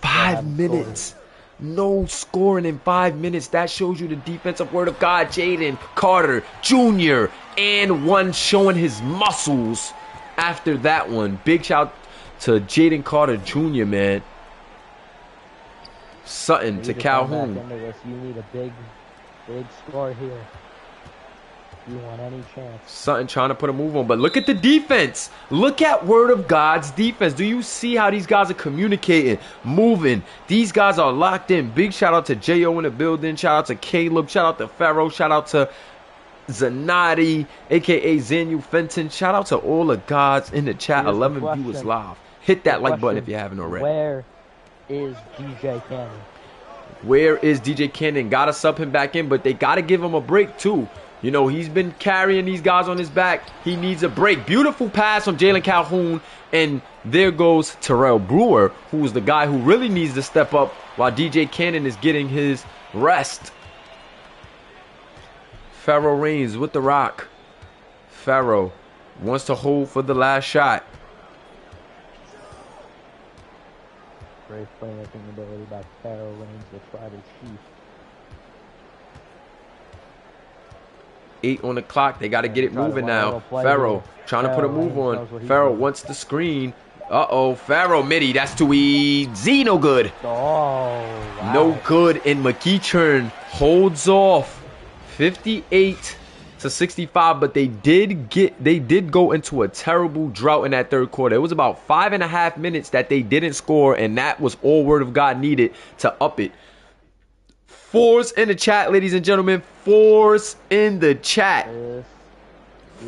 5 minutes. No scoring in 5 minutes. That shows you the defensive Word of God. Jaden Carter Jr. and one showing his muscles after that one. Big shout to Jaden Carter Jr., man. Sutton to Calhoun. You need a big score here. You want any chance? Sutton trying to put a move on, but look at the defense. Look at Word of God's defense. Do you see how these guys are communicating, moving? These guys are locked in. Big shout out to J.O. in the building. Shout out to Caleb. Shout out to Pharaoh. Shout out to Zanati, a.k.a. Zanu Fenton. Shout out to all the gods in the chat. Here's 11 viewers live. Hit that like button if you haven't already. Where is DJ Cannon? Where is DJ Cannon? Gotta sub him back in, but they gotta give him a break too. You know, he's been carrying these guys on his back. He needs a break. Beautiful pass from Jalen Calhoun. And there goes Terrell Brewer, who's the guy who really needs to step up while DJ Cannon is getting his rest. Pharaoh Reigns with the rock. Pharaoh wants to hold for the last shot. Great playmaking ability by Pharaoh Reigns, the tribal chief. 8 on the clock. They got to get it moving now. Pharaoh trying to put a move on. Pharaoh wants the screen. Uh-oh. Pharaoh midi. That's too easy. No good. Oh, wow. No good. And McEachern holds off 58 to 65. But they did go into a terrible drought in that third quarter. It was about 5.5 minutes that they didn't score. And that was all Word of God needed to up it. Fours in the chat, ladies and gentlemen. Fours in the chat.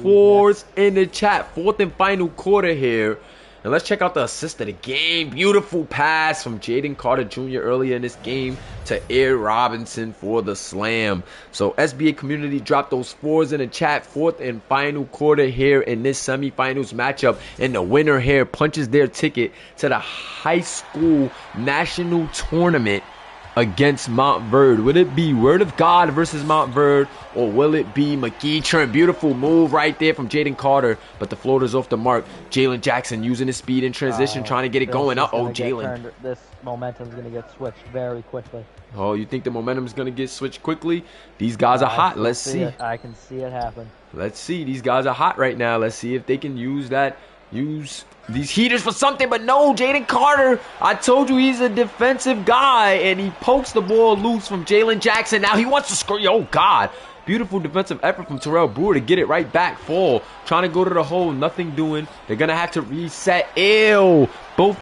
Fours in the chat. Fourth and final quarter here. And let's check out the assist of the game. Beautiful pass from Jaden Carter Jr. earlier in this game to Air Robinson for the slam. So SBA community dropped those fours in the chat. Fourth and final quarter here in this semifinals matchup. And the winner here punches their ticket to the high school national tournament against Montverde. Would it be Word of God versus Montverde, or will it be McEachern? Beautiful move right there from Jaden Carter, but the floater's off the mark. Jalen Jackson using his speed in transition, trying to get it going. Uh-oh, Jalen. This momentum's going to get switched very quickly. Oh, you think the momentum's going to get switched quickly? These guys are hot. Let's see. I can see it happen. Let's see. These guys are hot right now. Let's see if they can use these heaters for something. But no, Jaden Carter, I told you he's a defensive guy, and he pokes the ball loose from Jalen Jackson. Now he wants to score. Oh, God. Beautiful defensive effort from Terrell Brewer to get it right back. Fall. Trying to go to the hole. Nothing doing. They're going to have to reset. Ew. Both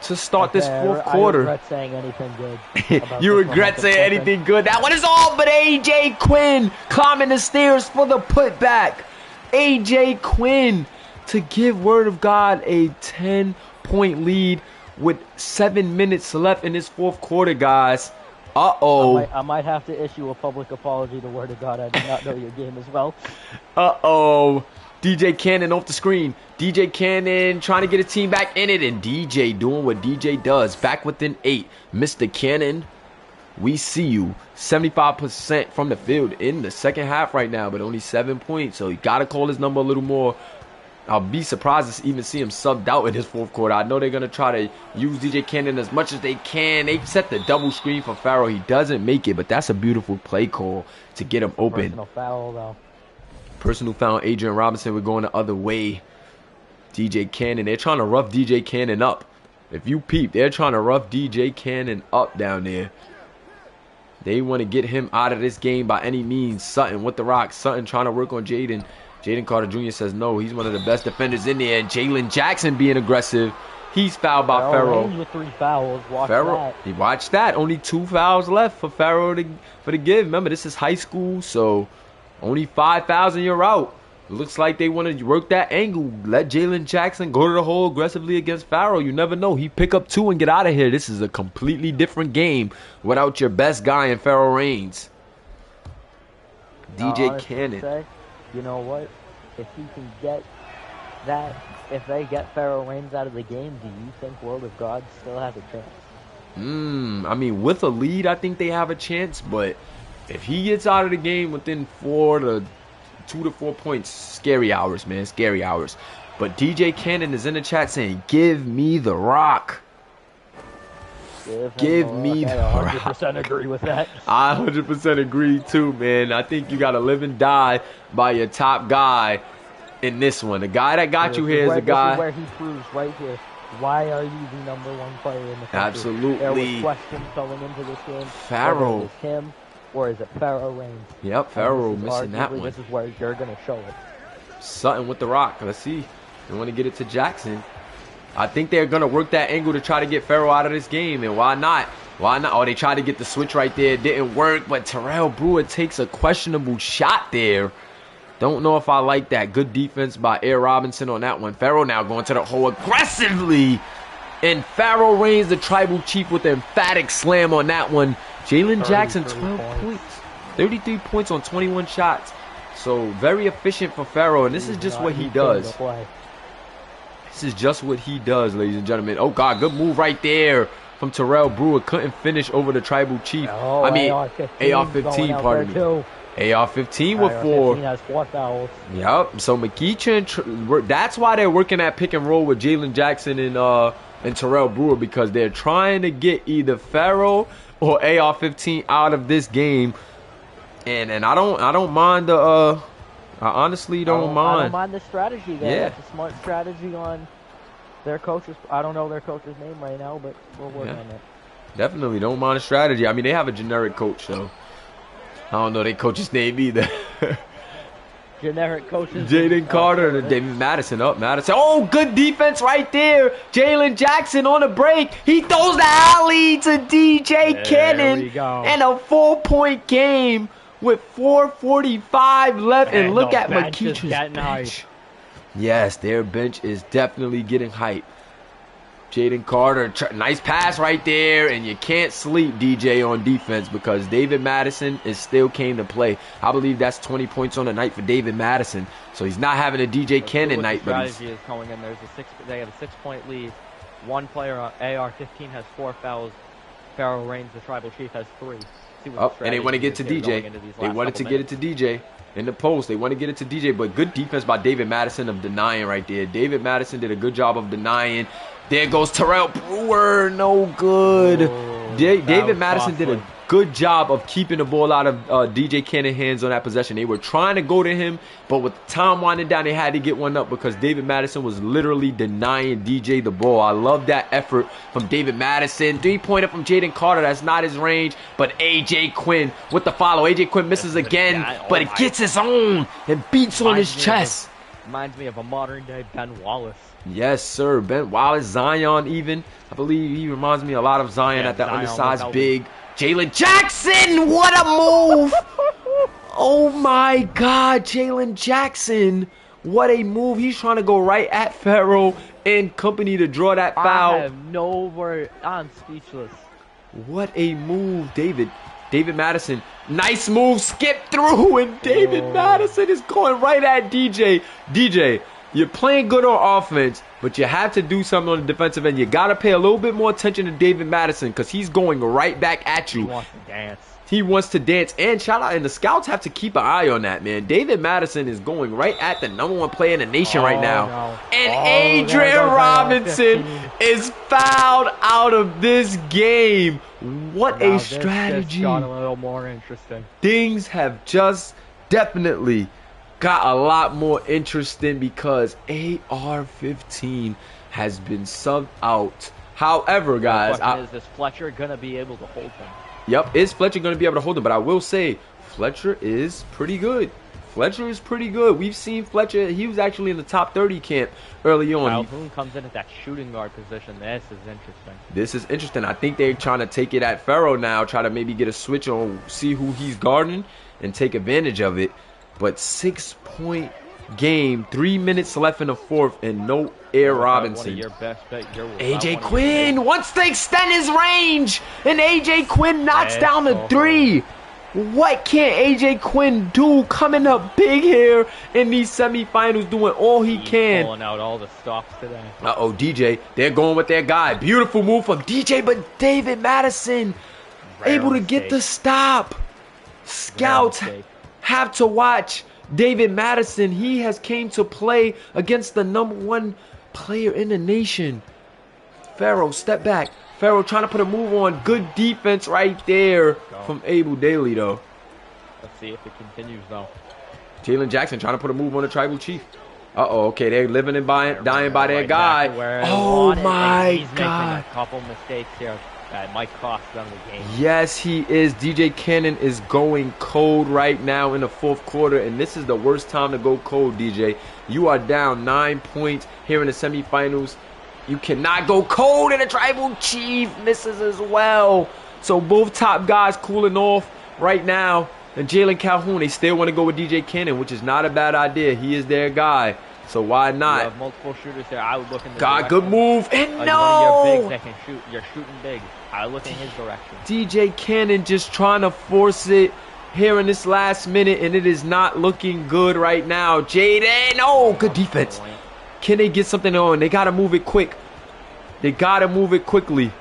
to start this fourth quarter. I regret saying anything good. You regret saying anything good. That one is all but AJ Quinn climbing the stairs for the putback. AJ Quinn to give Word of God a 10-point lead with 7 minutes left in this fourth quarter, guys. Uh-oh. I might have to issue a public apology to Word of God. I did not know your game as well. Uh-oh. DJ Cannon off the screen. DJ Cannon trying to get his team back in it. And DJ doing what DJ does. Back within 8. Mr. Cannon, we see you. 75% from the field in the second half right now, but only 7 points. So you got to call his number a little more. I'll be surprised to even see him subbed out in his fourth quarter. I know they're going to try to use DJ Cannon as much as they can. They set the double screen for Pharaoh. He doesn't make it, but that's a beautiful play call to get him open. Personal foul, though. Person who found Adrian Robinson, we're going the other way. DJ Cannon, they're trying to rough DJ Cannon up. If you peep, they're trying to rough DJ Cannon up down there. They want to get him out of this game by any means. Sutton with the rock. Sutton trying to work on Jaden. Jaden Carter Jr. says no. He's one of the best defenders in there. Jalen Jackson being aggressive. He's fouled by Pharaoh. With 3 fouls. Watch Pharaoh, that. Watch that. Only 2 fouls left for Pharaoh for the give. Remember, this is high school, so only 5 fouls and you're out. It looks like they want to work that angle. Let Jalen Jackson go to the hole aggressively against Pharaoh. You never know. He pick up 2 and get out of here. This is a completely different game without your best guy in Pharaoh Reigns. DJ Cannon. Say, you know what? If he can get that, if they get Pharaoh Reigns out of the game, do you think Word of God still has a chance? I mean, with a lead, I think they have a chance. But if he gets out of the game within 2 to 4 points, scary hours, man. Scary hours. But DJ Cannon is in the chat saying, give me the rock. Give me the rock. I 100% agree with that. I 100% agree too, man. I think you got to live and die by your top guy in this one. The guy that got you here is the guy. This is where he proves right here. Why are you the #1 player in the country? Absolutely. There was questions going into this game. Pharaoh. Whether it was him or is it Pharaoh Reigns? Yep, Pharaoh missing that one. This is where you're gonna show it. Sutton with the rock. Let's see. They want to get it to Jackson. I think they're gonna work that angle to try to get Pharaoh out of this game, and why not? Why not? Oh, they tried to get the switch right there. It didn't work, but Terrell Brewer takes a questionable shot there. Don't know if I like that. Good defense by Air Robinson on that one. Pharaoh now going to the hole aggressively. And Pharaoh Reigns, the tribal chief, with the emphatic slam on that one. Jalen Jackson, 12 points. 33 points on 21 shots. So very efficient for Pharaoh, and this is just what he does. This is just what he does, ladies and gentlemen. Oh, God, good move right there from Terrell Brewer. Couldn't finish over the tribal chief. Oh, I mean, AR-15, pardon me. AR-15 with 4. AR-15 has 4 fouls. Yep. So McEachern, that's why they're working at pick and roll with Jalen Jackson and Terrell Brewer, because they're trying to get either Pharaoh or AR-15 out of this game. And I don't mind the I honestly don't mind. I don't mind the strategy there. Yeah. That's a smart strategy on their coaches. I don't know their coach's name right now, but we'll work on it. Definitely don't mind the strategy. I mean, they have a generic coach, so I don't know their coach's name either. Generic coaches. Jaden Carter and David Madison. Up, Madison. Oh, good defense right there. Jalen Jackson on the break. He throws the alley to DJ Cannon. And a 4-point game with 4:45 left. And look at McEachern's bench. Yes, their bench is definitely getting hype. Jaden Carter, nice pass right there, and you can't sleep, DJ, on defense, because David Madison is still came to play. I believe that's 20 points on the night for David Madison, so he's not having a DJ Cannon night. The strategy is going in. They have a 6-point lead. One player on AR-15 has 4 fouls. Pharaoh Reigns, the tribal chief, has 3. And they want to get to DJ. They wanted to get it to DJ in the post. They want to get it to DJ, but good defense by David Madison of denying right there. David Madison did a good job of denying. There goes Terrell Brewer. No good. David Madison did a good job of keeping the ball out of DJ Cannon's hands on that possession. They were trying to go to him, but with the time winding down, they had to get one up because David Madison was literally denying DJ the ball. I love that effort from David Madison. 3-pointer from Jaden Carter. That's not his range, but AJ Quinn with the follow. AJ Quinn misses again, but it gets his own and beats on his chest. Reminds me of a modern-day Ben Wallace. Yes, sir. Ben Wallace, Zion even. I believe he reminds me a lot of Zion at that undersized big. Jalen Jackson, what a move. Oh, my God, Jalen Jackson. What a move. He's trying to go right at Pharaoh and company to draw that foul. I have no word. I'm speechless. What a move, David. David Madison, nice move, skip through, and David Madison is going right at DJ. DJ, you're playing good on offense, but you have to do something on the defensive end. You got to pay a little bit more attention to David Madison because he's going right back at you. He wants to dance. He wants to dance. And shout out, and the scouts have to keep an eye on that, man. David Madison is going right at the #1 player in the nation right now. No. And Adrian Robinson is fouled out of this game. What a strategy. This got a little more interesting. Things have just definitely got a lot more interesting because AR-15 has been subbed out. However, guys, is Fletcher going to be able to hold him? Yep, is Fletcher going to be able to hold him? But I will say, Fletcher is pretty good. Fletcher is pretty good. We've seen Fletcher. He was actually in the top 30 camp early on. Calhoun comes in at that shooting guard position. This is interesting. This is interesting. I think they're trying to take it at Pharaoh now, try to maybe get a switch on, see who he's guarding, and take advantage of it. But 6-point game, 3 minutes left in the fourth, and no Air Robinson. AJ Quinn, once they extend his range, and AJ Quinn knocks down the 3. What can AJ Quinn do coming up big here in these semifinals, doing all he can? Pulling out all the stops today. Uh-oh, DJ, they're going with their guy. Beautiful move from DJ, but David Madison able to get the stop. Scouts have to watch David Madison. He has came to play against the #1 player in the nation. Pharaoh, step back. Pharaoh trying to put a move on. Good defense right there from Abel Daly, though. Let's see if it continues, though. Jalen Jackson trying to put a move on the tribal chief. Uh-oh, okay, they're living and dying by their guy. Oh, my God. He's making a couple mistakes here. That might cost them the game. Yes, he is. DJ Cannon is going cold right now in the fourth quarter, and this is the worst time to go cold, DJ. You are down 9 points here in the semifinals. You cannot go cold, and the tribal chief misses as well. So both top guys cooling off right now. And Jalen Calhoun, they still want to go with DJ Cannon, which is not a bad idea. He is their guy. So why not? You have multiple shooters there. I would look in the God, direction good move. And of no! one of your bigs that can shoot. You're shooting big. I would look in his direction. DJ Cannon just trying to force it here in this last minute, and it is not looking good right now. Jaden, oh, good defense. Can they get something on? They got to move it quick. They got to move it quickly.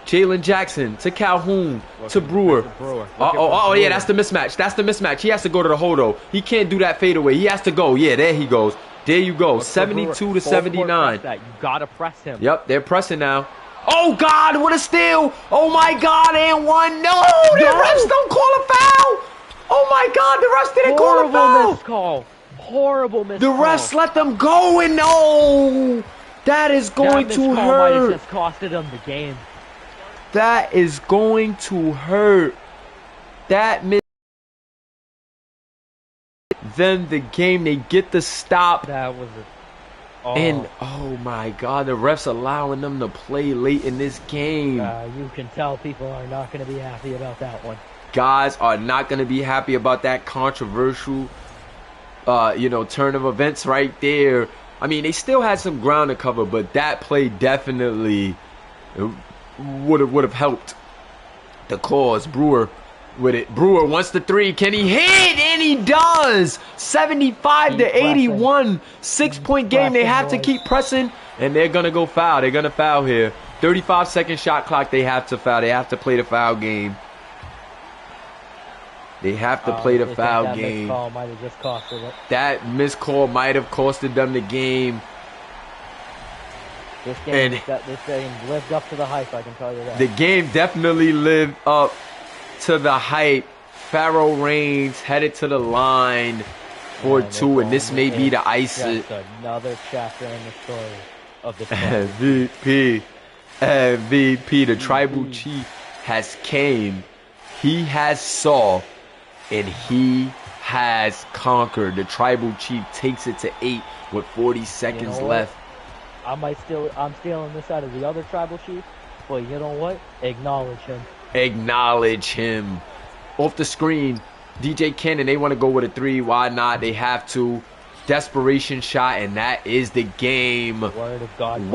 Jalen Jackson to Calhoun to Brewer. Oh, yeah, that's the mismatch. That's the mismatch. He has to go to the hole. He can't do that fadeaway. He has to go. Yeah, there he goes. There you go. 72 to 79. You got to press him. Yep, they're pressing now. Oh, God, what a steal. Oh, my God, and one. No, the refs don't call a foul. Oh, my God, the refs didn't call a foul. Miscall. Horrible miscall. The refs let them go, and no. That is going to hurt. Might have just costed them the game. That is going to hurt. That then the game, they get the stop. That was and oh my God, the refs allowing them to play late in this game. You can tell people are not going to be happy about that one. Guys are not going to be happy about that controversial, turn of events right there. I mean, they still had some ground to cover, but that play definitely would have helped the cause. Brewer with it. Brewer wants the three. Can he hit? And he does. 75 to 81. 6-point game. They have to keep pressing, and they're gonna go foul. They're gonna foul here. 35-second shot clock. They have to foul. They have to play the foul game. They have to play the foul game. That miscall might have just costed it. That miscall might have costed them the game. This game lived up to the hype, I can tell you that. The game definitely lived up to the hype. Pharaoh Reigns headed to the line for two, and this may be the ice. Another chapter in the story of the MVP. The tribal chief has came. He has saw, and he has conquered. The tribal chief takes it to 8 with 40 seconds left. I'm stealing this out of the other tribal chief, but you know what? Acknowledge him. Acknowledge him. Off the screen, DJ Cannon, they want to go with a three. Why not? They have to. Desperation shot, and that is the game. Word of God.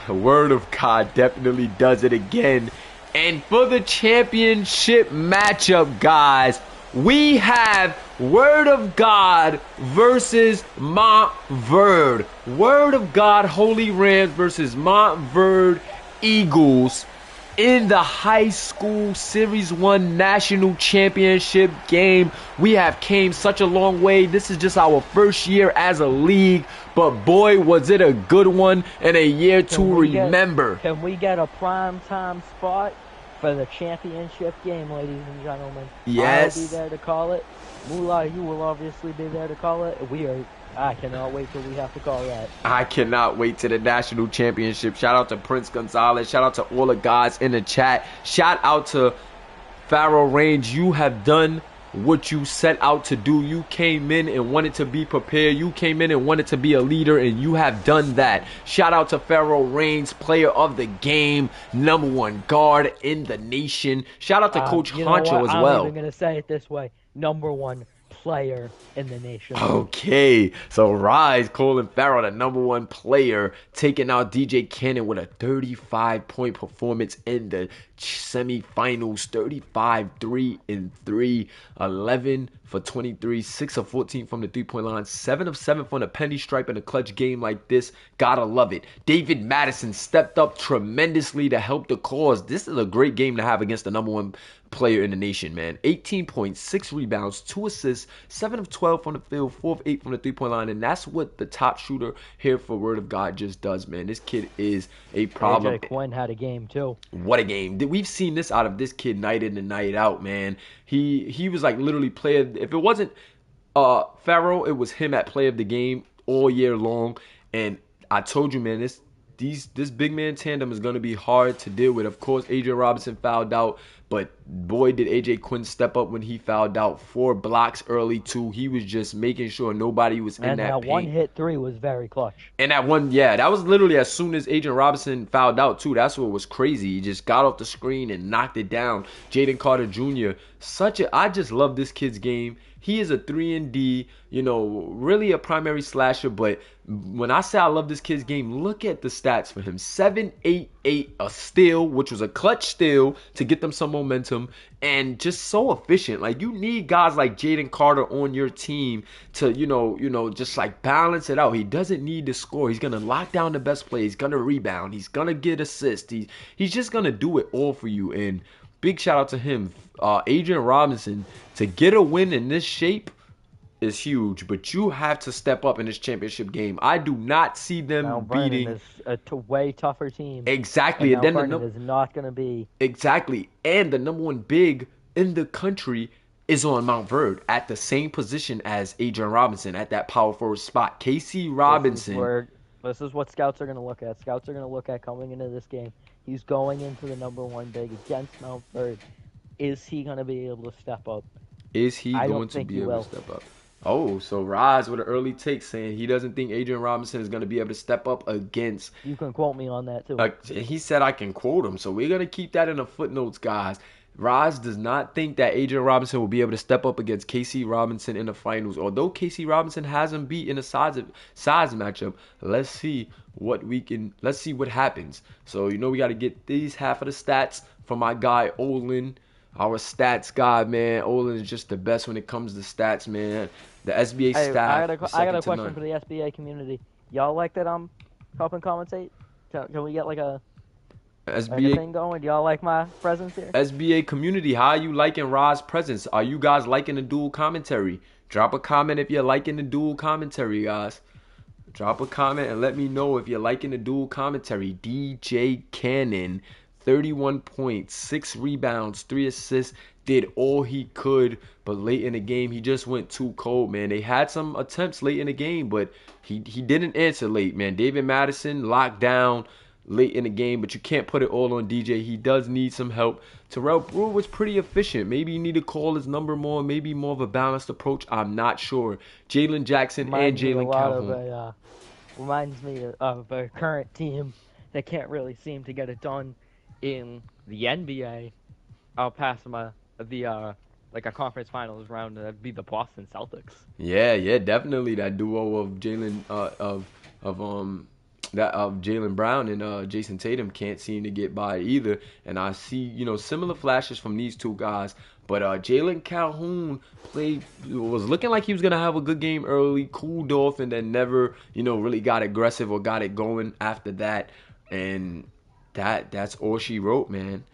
Word of God definitely does it again. And for the championship matchup, guys, we have Word of God versus Montverde. Word of God Holy Rams versus Montverde Eagles in the high school Series 1 national championship game. We have came such a long way. This is just our first year as a league, but boy, was it a good one and a year to remember. Can we get a prime time spot for the championship game, ladies and gentlemen? Yes. I'll be there to call it. Mula, you will obviously be there to call it. I cannot wait till we have to call that. I cannot wait to the national championship. Shout out to Prince Gonzalez. Shout out to all the guys in the chat. Shout out to Pharaoh Reigns. You have done what you set out to do. You came in and wanted to be prepared. You came in and wanted to be a leader, and you have done that. Shout out to Pharaoh Reigns, player of the game, #1 guard in the nation. Shout out to Coach Honcho as well. I'm even going to say it this way. #1 player in the nation. Okay, so Rise Colin Farrell, the #1 player, taking out DJ Cannon with a 35-point performance in the semifinals. 35, 3 and 3, 11 for 23, 6 of 14 from the three-point line, 7 of 7 from the penny stripe in a clutch game like this. Gotta love it. David Madison stepped up tremendously to help the cause. This is a great game to have against the #1 player in the nation, man. 18.6 rebounds, 2 assists, 7 of 12 from the field, 4 of 8 from the three-point line, and that's what the top shooter here for Word of God just does, man. This kid is a problem. AJ Quinn had a game too. What a game. We've seen this out of this kid night in and night out, man. He was like literally player. If it wasn't Farrell, it was him at play of the game all year long. And I told you, man, this big man tandem is gonna be hard to deal with. Of course, Adrian Robinson fouled out, but boy did AJ Quinn step up when he fouled out. 4 blocks early too. He was just making sure nobody was in And that that one paint. hit three was very clutch. And that one, yeah, that was literally as soon as Adrian Robinson fouled out too. That's what was crazy. He just got off the screen and knocked it down. Jaden Carter Jr. I just love this kid's game. He is a 3 and D, really a primary slasher. But when I say I love this kid's game, look at the stats for him: 7-8-8, a steal, which was a clutch steal to get them some momentum, and just so efficient. Like, you need guys like Jaden Carter on your team to, just like balance it out. He doesn't need to score. He's gonna lock down the best play. He's gonna rebound. He's gonna get assists. He's just gonna do it all for you. And big shout out to him, Adrian Robinson. To get a win in this shape is huge, but you have to step up in this championship game. I do not see them Mount Vernon beating is a way tougher team. And exactly, and Mount then Vernon is not going to be. exactly, and the number one big in the country is on Mount Verde at the same position as Adrian Robinson at that power forward spot. KC Robinson. This is what scouts are going to look at. Scouts are going to look at coming into this game. He's going into the number one big against Mount Verde. Is he going to be able to step up? Is he going to be able to step up? Oh, so Roz with an early take saying he doesn't think Adrian Robinson is going to be able to step up against. You can quote me on that too. He said I can quote him, so we're going to keep that in the footnotes, guys. Roz does not think that Adrian Robinson will be able to step up against KC Robinson in the finals. Although KC Robinson has him beat in a size matchup, let's see what happens. So we got to get these half of the stats from my guy Olin. Our stats guy, man. Olin is just the best when it comes to stats, man. The SBA staff. I got a question for the SBA community. Y'all like that I'm helping commentate? Can we get like a thing going? Do y'all like my presence here? SBA community, how are you liking Roz's presence? Are you guys liking the dual commentary? Drop a comment if you're liking the dual commentary, guys. Drop a comment and let me know if you're liking the dual commentary. DJ Cannon, 31 points, 6 rebounds, 3 assists, did all he could, but late in the game he just went too cold, man. They had some attempts late in the game, but he didn't answer late, man. David Madison locked down late in the game, but you can't put it all on DJ. He does need some help. Terrell Brewer was pretty efficient. Maybe you need to call his number more, maybe more of a balanced approach. I'm not sure. Jalen Jackson and Jalen Calhoun. Reminds me of a current team that can't really seem to get it done in the NBA. I'll pass a conference finals round. That'd be the Boston Celtics. Yeah, definitely that duo of Jaylen Brown and Jason Tatum can't seem to get by either. And I see similar flashes from these two guys. But Jalen Calhoun was looking like he was gonna have a good game early, cooled off, and then never really got aggressive or got it going after that. And that's all she wrote, man.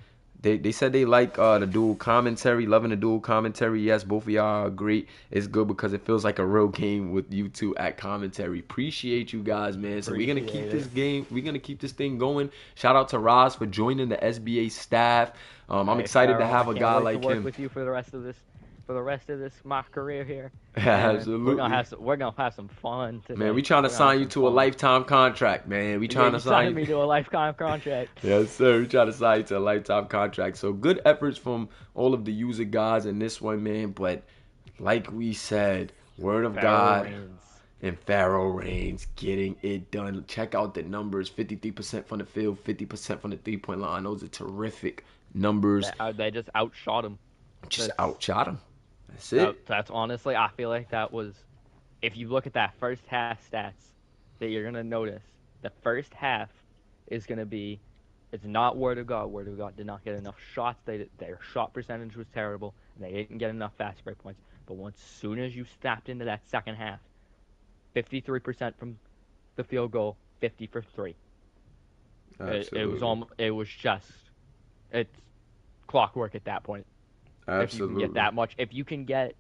They said they like the dual commentary, loving the dual commentary. Yes, both of y'all are great. It's good because it feels like a real game with you two at commentary. Appreciate you guys, man. So we're gonna keep this game. We're gonna keep this thing going. Shout out to Roz for joining the SBA staff. I'm excited to have a guy like him. With you for the rest of this mock career here. Absolutely. We're gonna have some fun today. Man, we trying to sign you to a lifetime contract, man. We trying to sign me to a lifetime contract. Yes, sir. We trying to sign you to a lifetime contract. So good efforts from all of the user guys in this one, man. But like we said, word of God and Pharaoh Reigns getting it done. Check out the numbers: 53% from the field, 50% from the 3-point line. Those are terrific numbers. They just outshot him. Outshot him. That's it. That's honestly, I feel like that was, if you look at that first half stats, that you're going to notice, the first half is going to be, it's not word of God. Word of God did not get enough shots. Their shot percentage was terrible, and they didn't get enough fast break points. But once soon as you stepped into that second half, 53% from the field goal, 50 for 3. It was just, it's clockwork at that point. Absolutely. If you can get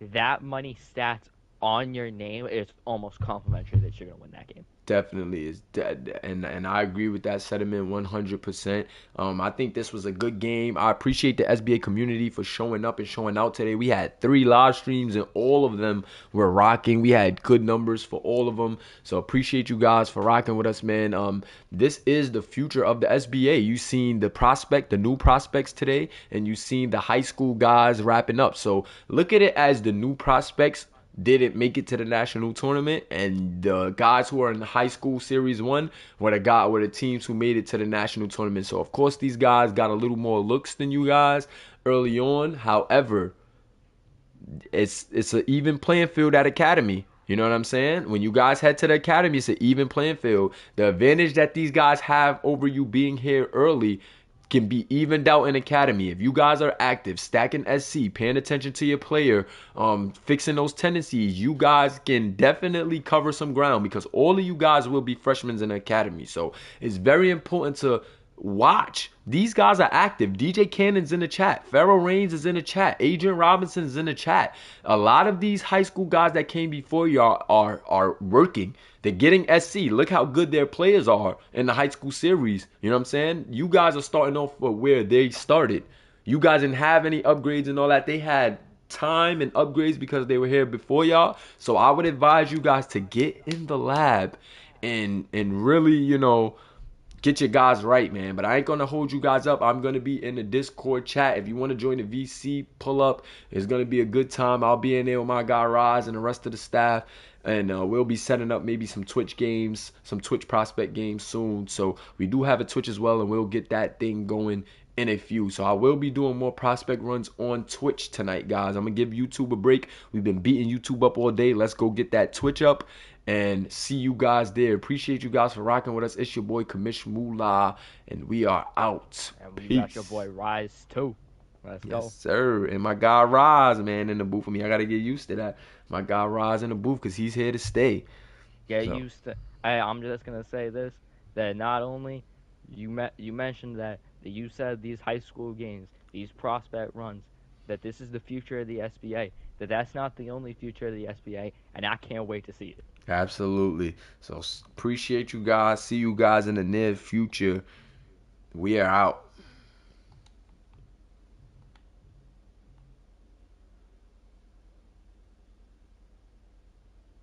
that many stats on your name, it's almost complimentary that you're gonna win that game. Definitely is dead, and I agree with that sentiment 100%. I think this was a good game. I appreciate the SBA community for showing up and showing out today. We had 3 live streams and all of them were rocking. We had good numbers for all of them, so appreciate you guys for rocking with us, man. This is the future of the SBA. You seen the new prospects today, and you seen the high school guys wrapping up. So look at it as the new prospects didn't make it to the national tournament, and the guys who are in the high school series one were the teams who made it to the national tournament. So of course these guys got a little more looks than you guys early on. However, it's an even playing field at academy. You know what I'm saying? When you guys head to the academy, it's an even playing field. The advantage that these guys have over you being here early can be evened out in academy. If you guys are active, stacking SC, paying attention to your player, fixing those tendencies, you guys can definitely cover some ground because all of you guys will be freshmen in the academy. So it's very important to watch. These guys are active. DJ Cannon's in the chat. Pharaoh Reigns is in the chat. Adrian Robinson is in the chat. A lot of these high school guys that came before y'all are working. They're getting SC. Look how good their players are in the high school series. You know what I'm saying? You guys are starting off where they started. You guys didn't have any upgrades and all that. They had time and upgrades because they were here before y'all. So I would advise you guys to get in the lab and really, get your guys right, man. But I ain't gonna hold you guys up. I'm gonna be in the Discord chat. If you want to join the VC, pull up. It's gonna be a good time. I'll be in there with my guy Roz and the rest of the staff, and we'll be setting up maybe some Twitch games, some Twitch prospect games soon. So we do have a Twitch as well, and we'll get that thing going in a few. So I will be doing more prospect runs on Twitch tonight, guys. I'm gonna give YouTube a break. We've been beating YouTube up all day. Let's go get that Twitch up and see you guys there. Appreciate you guys for rocking with us. It's your boy Kamish Moolah, and we are out. And we got your Peace. boy Rise too. Let's Yes, go. sir. And my guy Roz, man, in the booth for me. I gotta get used to that. My guy Roz in the booth because he's here to stay. Get So used to. I'm just gonna say this: that not only you mentioned that you said these high school games, these prospect runs, that this is the future of the SBA. That's not the only future of the SBA, and I can't wait to see it. absolutely. So appreciate you guys. See you guys in the near future. We are out.